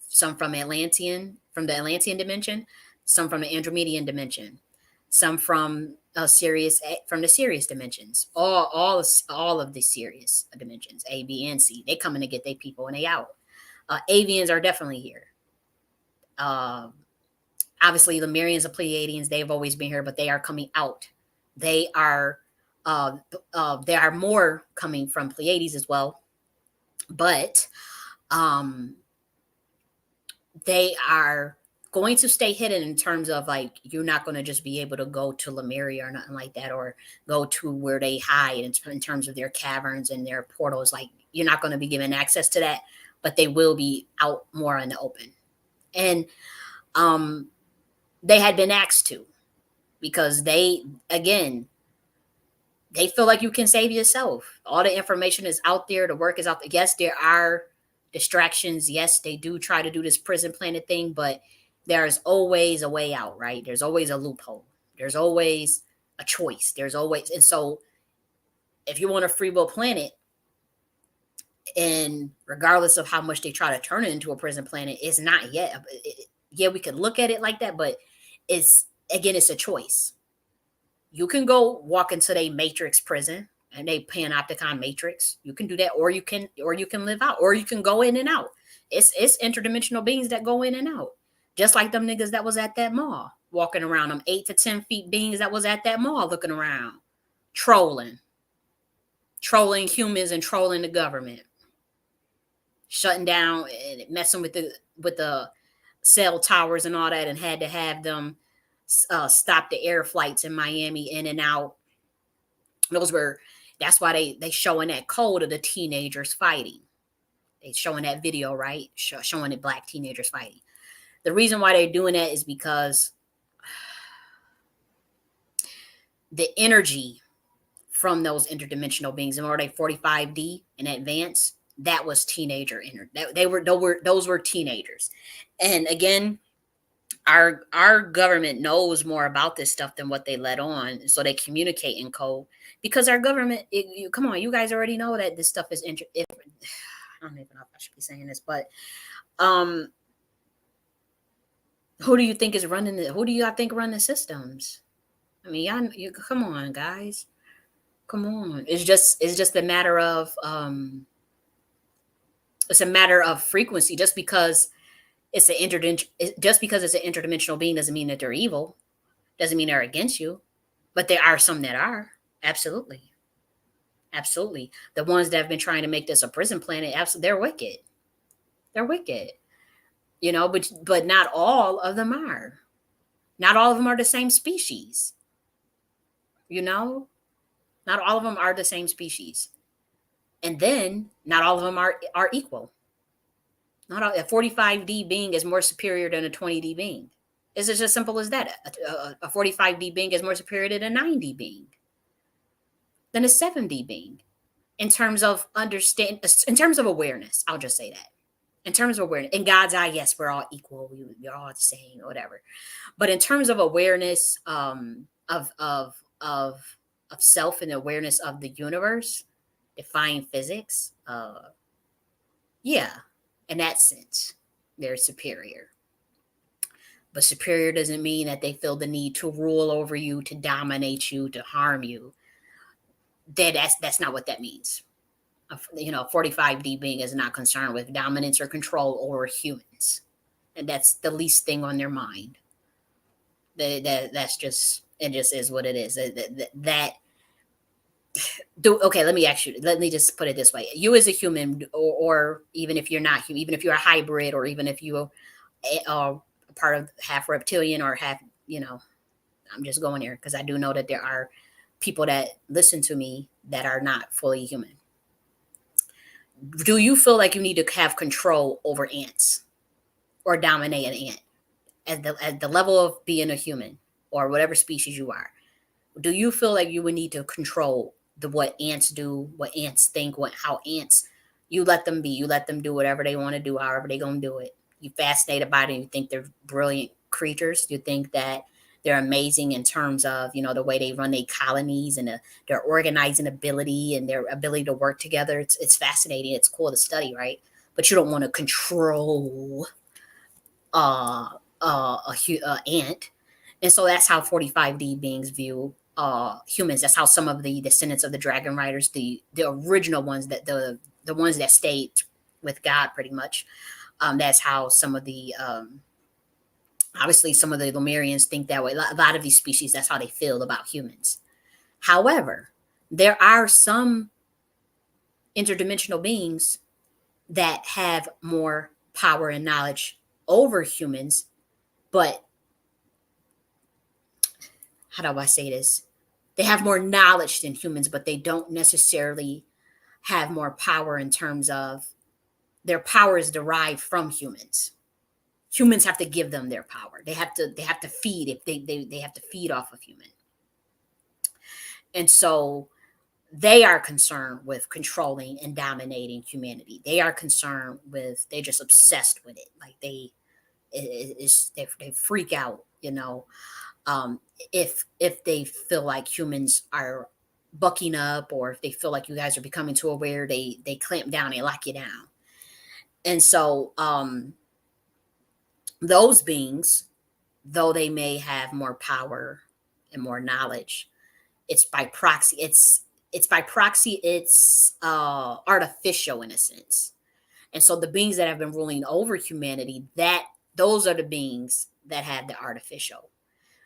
Some from the Atlantean dimension, some from the Andromedian dimension, some from the Sirius dimensions. All of the Sirius dimensions, A, B, and C. They coming to get their people and they out. Avians are definitely here. Obviously, the Lemurians and Pleiadians, they've always been here, but they are coming out. They are there are more coming from Pleiades as well, but they are going to stay hidden in terms of like you're not going to just be able to go to Lemuria or nothing like that, or go to where they hide in terms of their caverns and their portals. Like you're not going to be given access to that, but they will be out more in the open. And they had been asked to, because they feel like you can save yourself. All the information is out there. The work is out there. Yes, there are distractions. Yes, they do try to do this prison planet thing, but there's always a way out, right? There's always a loophole. There's always a choice. And so if you want a free will planet, and regardless of how much they try to turn it into a prison planet, it's not yet. Yeah, we could look at it like that, but it's a choice. You can go walk into a matrix prison and they panopticon matrix. You can do that, or you can live out, or you can go in and out. It's interdimensional beings that go in and out. Just like them niggas that was at that mall, walking around, them 8 to 10 feet beings that was at that mall looking around, trolling humans and trolling the government, shutting down and messing with the cell towers and all that, and had to have them stop the air flights in Miami in and out. That's why they showing that code of the teenagers fighting. They showing that video, right? Showing the black teenagers fighting. The reason why they're doing that is because the energy from those interdimensional beings, and are they 45D in advance? That was teenager energy. Those were teenagers. And again, our government knows more about this stuff than what they let on, so they communicate in code. Because our government, come on, you guys already know that this stuff is I don't even know if I should be saying this, but who do you think is running it? Who do you think run the systems? I mean, you come on, guys. Come on. It's just a matter of it's a matter of frequency. Just because it's just because it's an interdimensional being doesn't mean that they're evil. Doesn't mean they're against you. But there are some that are. Absolutely. Absolutely. The ones that have been trying to make this a prison planet, absolutely, they're wicked. They're wicked. You know, but not all of them are. Not all of them are the same species. You know? Not all of them are the same species. And then not all of them are equal. Not all, a 45D being is more superior than a 20D being. It's just as simple as that. A 45D being is more superior than a 9D being, than a 7D being. In terms of in terms of awareness, I'll just say that. In terms of awareness, in God's eye, yes, we're all equal. We're all the same, or whatever. But in terms of awareness of self and awareness of the universe, defying physics, yeah, in that sense, they're superior. But superior doesn't mean that they feel the need to rule over you, to dominate you, to harm you. That's not what that means. You know, 45D being is not concerned with dominance or control over humans, and that's the least thing on their mind. That's just, it just is what it is. Okay, let me just put it this way. You as a human, or even if you're not human, even if you're a hybrid, or even if you're part of half reptilian or half, you know, I'm just going there because I do know that there are people that listen to me that are not fully human. Do you feel like you need to have control over ants or dominate an ant at the level of being a human or whatever species you are? Do you feel like you would need to control what ants do, what ants think, how ants, you let them be, you let them do whatever they want to do, however they gonna do it. You fascinated by it, and you think they're brilliant creatures. You think that they're amazing in terms of, you know, the way they run their colonies and their organizing ability and their ability to work together. It's fascinating. It's cool to study, right? But you don't want to control a ant. And so that's how 45D beings view humans. That's how some of the descendants of the dragon riders, the original ones, that the ones that stayed with God pretty much, that's how some of the obviously some of the Lemurians think that way. A lot of these species, that's how they feel about humans. However, there are some interdimensional beings that have more power and knowledge over humans, but how do I say this? They have more knowledge than humans, but they don't necessarily have more power in terms of their power is derived from humans. Humans have to give them their power. They have to feed, if they have to feed off of human. And so they are concerned with controlling and dominating humanity. They are concerned with, they're just obsessed with it. Like they freak out, you know, if they feel like humans are bucking up, or if they feel like you guys are becoming too aware, they clamp down, they lock you down. And so those beings, though they may have more power and more knowledge, it's by proxy. It's artificial in a sense. And so the beings that have been ruling over humanity, those are the beings that have the artificial.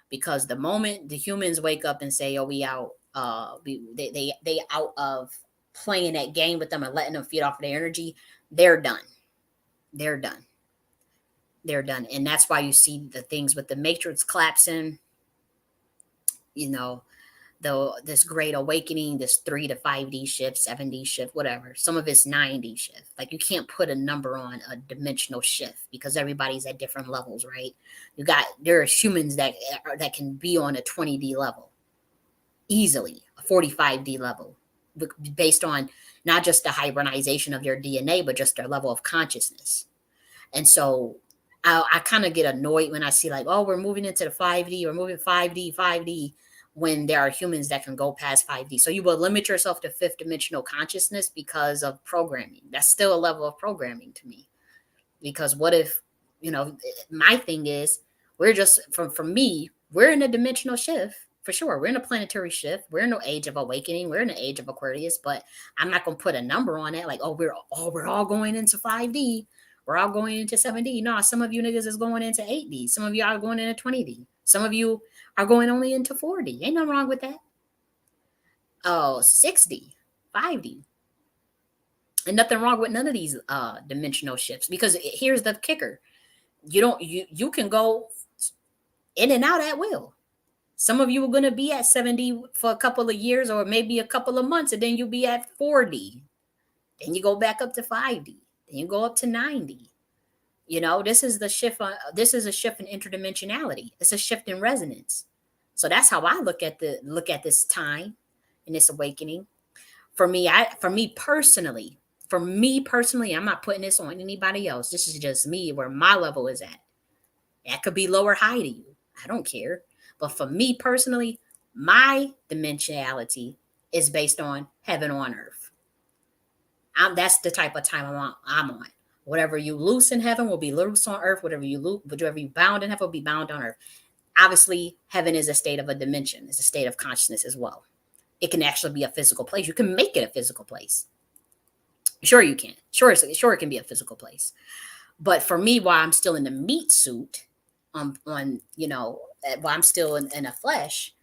Because the moment the humans wake up and say, "Oh, we out," they out of playing that game with them and letting them feed off of their energy, they're done. They're done. They're done. And that's why you see the things with the matrix collapsing, you know, this great awakening, this 3 to 5D shift, 7D shift, whatever. Some of it's 9D shift. Like, you can't put a number on a dimensional shift because everybody's at different levels, right? There are humans that can be on a 20D level easily, a 45D level, based on not just the hybridization of their DNA, but just their level of consciousness. And so I kind of get annoyed when I see like, oh, we're moving into the 5D, we're moving 5D, when there are humans that can go past 5D. So you will limit yourself to fifth dimensional consciousness because of programming. That's still a level of programming to me. Because what if, my thing is, we're just, for me, we're in a dimensional shift. For sure, we're in a planetary shift. We're in the age of awakening. We're in the age of Aquarius, but I'm not going to put a number on it. Like, oh, we're all going into 5D. We're all going into 7D. No, some of you niggas is going into 8D. Some of you are going into 20D. Some of you are going only into 4D. Ain't nothing wrong with that. Oh, 6D, 5D. And nothing wrong with none of these dimensional shifts, because here's the kicker. You can go in and out at will. Some of you are going to be at 7D for a couple of years or maybe a couple of months, and then you'll be at 4D. Then you go back up to 5D. Then you go up to 9D. This is the shift. This is a shift in interdimensionality. It's a shift in resonance. So that's how I look at this time and this awakening. For me personally, I'm not putting this on anybody else. This is just me, where my level is at. That could be low or high to you. I don't care. But for me personally, my dimensionality is based on heaven on earth. That's the type of time I'm on. Whatever you loose in heaven will be loose on earth. Whatever you bound in heaven will be bound on earth. Obviously, heaven is a state of a dimension. It's a state of consciousness as well. It can actually be a physical place. You can make it a physical place. Sure, you can. Sure, it can be a physical place. But for me, while I'm still in the meat suit, while I'm still in a flesh,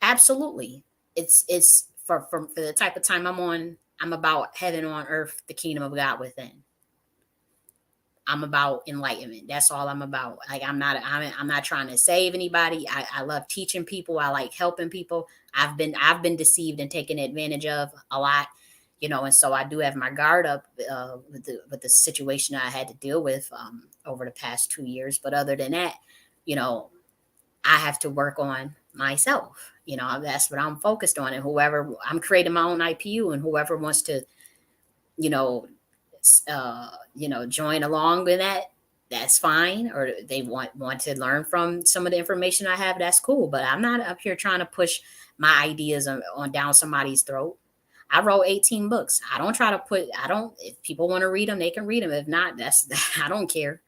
absolutely, it's for the type of time I'm on. I'm about heaven on earth, the kingdom of God within. I'm about enlightenment. That's all I'm about. Like, I'm not trying to save anybody. I love teaching people. I like helping people. I've been deceived and taken advantage of a lot, and so I do have my guard up with the situation I had to deal with over the past 2 years. But other than that, I have to work on myself. That's what I'm focused on. And whoever, I'm creating my own IPU, and whoever wants to, join along with that, that's fine. Or they want to learn from some of the information I have, that's cool. But I'm not up here trying to push my ideas on down somebody's throat. I wrote 18 books. I don't try to if people want to read them, they can read them. If not, I don't care,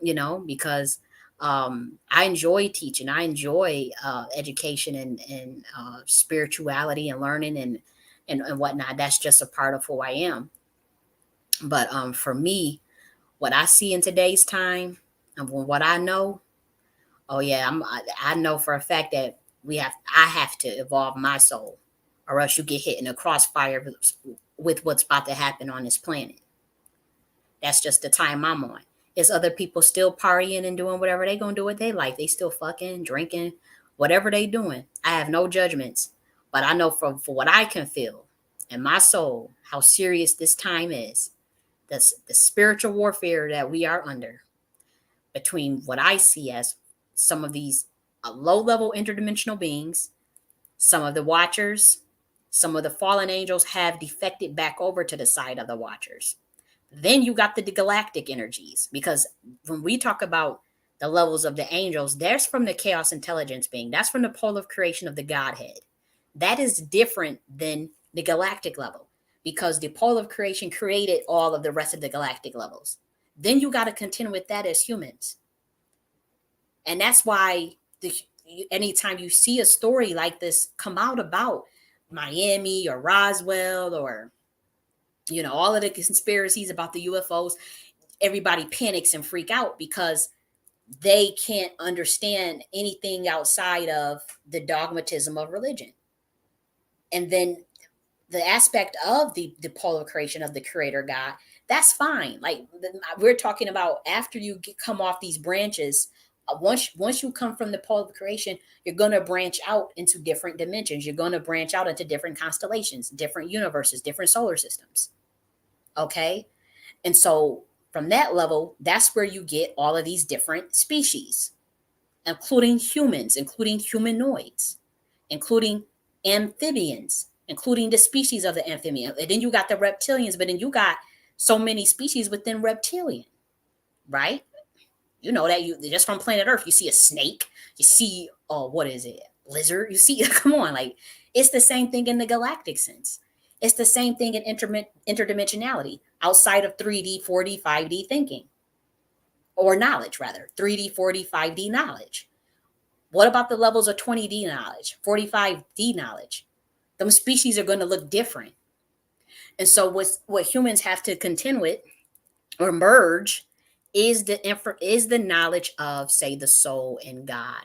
because I enjoy teaching. I enjoy education and spirituality and learning and whatnot. That's just a part of who I am. But for me, what I see in today's time and what I know, oh yeah, I know for a fact that I have to evolve my soul, or else you get hit in a crossfire with what's about to happen on this planet. That's just the time I'm on. Is other people still partying and doing whatever they gonna do with their life? They still fucking, drinking, whatever they doing. I have no judgments, but I know for what I can feel in my soul, how serious this time is. The spiritual warfare that we are under, between what I see as some of these low-level interdimensional beings, some of the watchers, some of the fallen angels have defected back over to the side of the watchers. Then you got the galactic energies, because when we talk about the levels of the angels, that's from the chaos intelligence being. That's from the pole of creation of the Godhead. That is different than the galactic level, because the pole of creation created all of the rest of the galactic levels. Then you got to contend with that as humans. And that's why anytime you see a story like this come out about Miami or Roswell or, all of the conspiracies about the UFOs, everybody panics and freak out because they can't understand anything outside of the dogmatism of religion. And then the aspect of the polar creation of the creator God, that's fine. Like, we're talking about after you come off these branches once you come from the pole of creation, you're going to branch out into different dimensions. You're going to branch out into different constellations, different universes, different solar systems. Okay? And so from that level, that's where you get all of these different species, including humans, including humanoids, including amphibians, including the species of the amphibian. And then you got the reptilians, but then you got so many species within reptilian, right? You know that you just from planet Earth, you see a snake, you see what is it? Lizard, you see, come on, like it's the same thing in the galactic sense. It's the same thing in interdimensionality outside of 3D, 4D, 5D thinking or knowledge, rather 3D, 4D, 5D knowledge. What about the levels of 20D knowledge, 45D knowledge? Those species are going to look different. And so what humans have to contend with or merge is the knowledge of, say, the soul and God,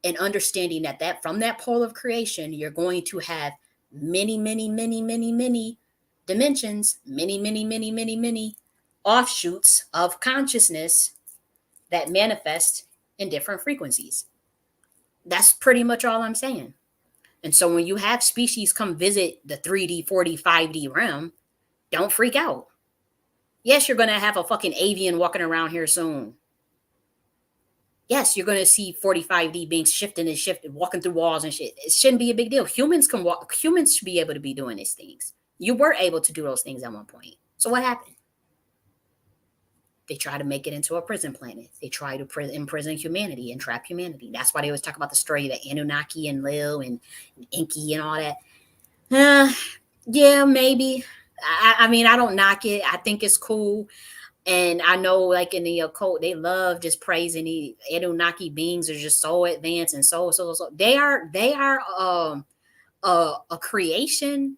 and understanding that from that pole of creation, you're going to have many, many, many, many, many dimensions, many, many, many, many, many offshoots of consciousness that manifest in different frequencies. That's pretty much all I'm saying. And so when you have species come visit the 3D, 4D, 5D realm, don't freak out. Yes, you're going to have a fucking avian walking around here soon. Yes, you're going to see 45D beings shifting and shifting, walking through walls and shit. It shouldn't be a big deal. Humans can walk. Humans should be able to be doing these things. You were able to do those things at one point. So what happened? They try to make it into a prison planet. They try to imprison humanity and trap humanity. That's why they always talk about the story of the Anunnaki and Lil and Enki and all that. Yeah, maybe. I mean, I don't knock it. I think it's cool. And I know, like in the occult, they love just praising the Anunnaki beings are just so advanced and so. They are a creation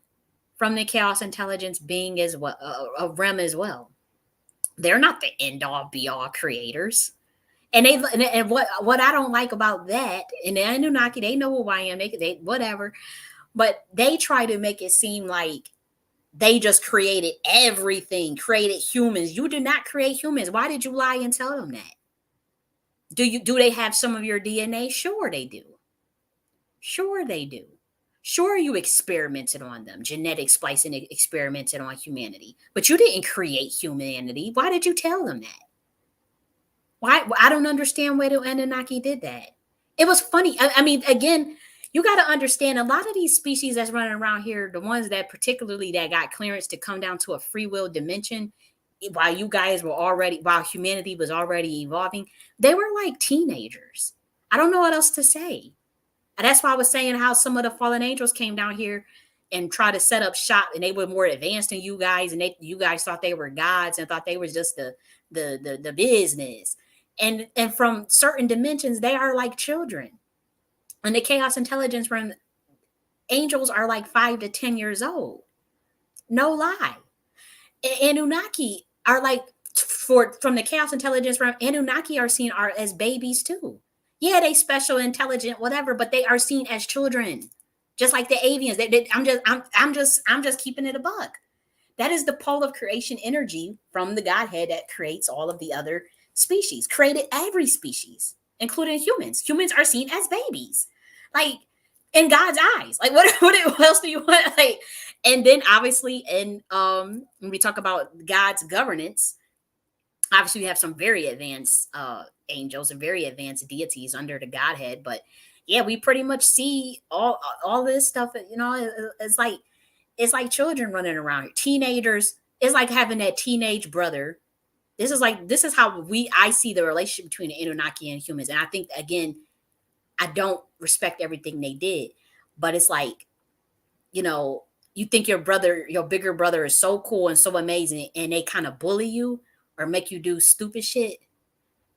from the chaos intelligence being as well, a realm as well. They're not the end all be all creators. And what I don't like about that, and the Anunnaki, they know who I am. They whatever, but they try to make it seem like they just created everything, created humans. You did not create humans. Why did you lie and tell them that? Do they have some of your DNA? Sure they do. Sure they do. Sure you experimented on them, genetic splicing experimented on humanity, but you didn't create humanity. Why did you tell them that? Why? I don't understand why the Anunnaki did that. It was funny. I mean, again, you got to understand a lot of these species that's running around here, the ones that particularly that got clearance to come down to a free will dimension, while humanity was already evolving, they were like teenagers. I don't know what else to say. And that's why I was saying how some of the fallen angels came down here and tried to set up shop, and they were more advanced than you guys, and you guys thought they were gods and thought they was just the business. And from certain dimensions, they are like children. And the chaos intelligence realm, angels are like 5 to 10 years old. No lie. Anunnaki are like, from the chaos intelligence realm, Anunnaki are seen as babies too. Yeah, they special, intelligent, whatever, but they are seen as children, just like the avians. I'm just keeping it a buck. That is the pole of creation energy from the Godhead that creates all of the other species, created every species, including humans. Humans are seen as babies, like in God's eyes. Like what else do you want? Like, and then obviously, when we talk about God's governance, obviously we have some very advanced angels and very advanced deities under the Godhead. But yeah, we pretty much see all this stuff. You know, it's like children running around here, teenagers. It's like having that teenage brother. This is how I see the relationship between the Anunnaki and humans. And I think, again, I don't respect everything they did, but it's like, you know, you think your bigger brother is so cool and so amazing, and they kind of bully you or make you do stupid shit.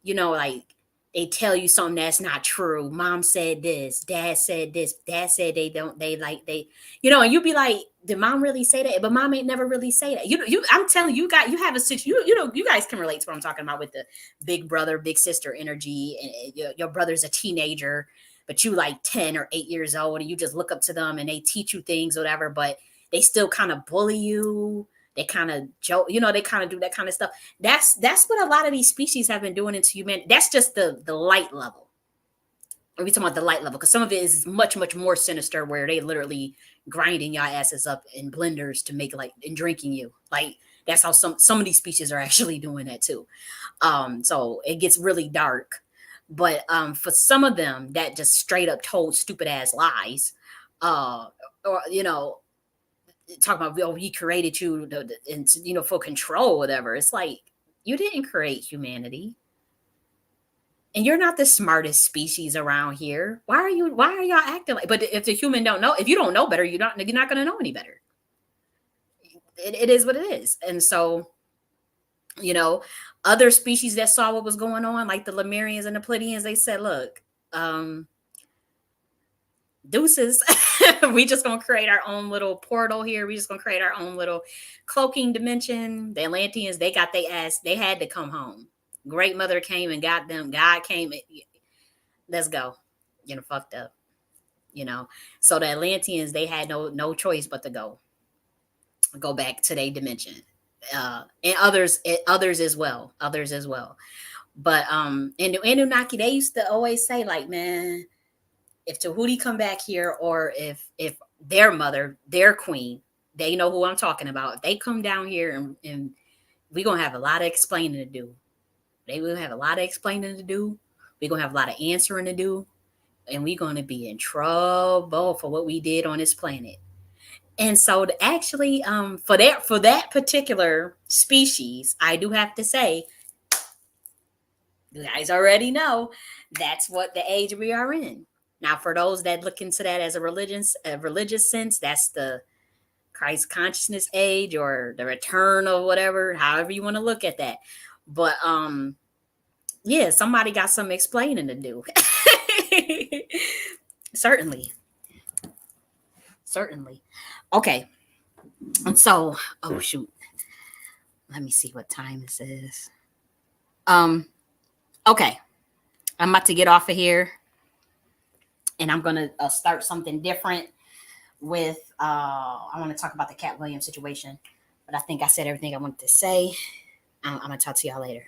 You know, like they tell you something that's not true. Mom said this, dad said this, dad said you know, and you be like, did mom really say that? But mom ain't never really say that. I'm telling you, you have a situation, you know, you guys can relate to what I'm talking about with the big brother, big sister energy. And your brother's a teenager, but you like 10 or 8 years old, and you just look up to them and they teach you things, whatever, but they still kind of bully you. They kind of joke, they kind of do that kind of stuff. That's what a lot of these species have been doing into humanity. That's just the light level. We're talking about the light level, because some of it is much, much more sinister, where they literally grinding your asses up in blenders to make and drinking you. Like, that's how some of these species are actually doing that too. So it gets really dark. But for some of them that just straight up told stupid ass lies, or talking about, he created you, for control, whatever. It's like, you didn't create humanity, and you're not the smartest species around here. Why are y'all acting like? But if the human don't know, if you don't know better, you're not going to know any better. It is what it is. And so, other species that saw what was going on, like the Lemurians and the Pleiadians, they said, look, deuces. We just gonna create our own little portal here. We just gonna create our own little cloaking dimension. The Atlanteans, they got their ass, they had to come home. Great Mother came and got them. God came. Let's go. Fucked up. So the Atlanteans, they had no choice but to go back to their dimension. And others as well. But in the Anunnaki, they used to always say, like, man, if Tahuti come back here, or if their mother, their queen, they know who I'm talking about. If they come down here, and we're going to have a lot of explaining to do. They will have a lot of explaining to do. We're going to have a lot of answering to do. And we're going to be in trouble for what we did on this planet. And so actually, for that particular species, I do have to say, you guys already know that's what the age we are in. Now, for those that look into that as a religious sense, that's the Christ consciousness age, or the return, or whatever, however you want to look at that. But yeah, somebody got some explaining to do. Certainly. Okay. And so, oh shoot. Let me see what time this is. Okay. I'm about to get off of here. And I'm going to start something different with, I want to talk about the Cat Williams situation. But I think I said everything I wanted to say. I'm going to talk to y'all later.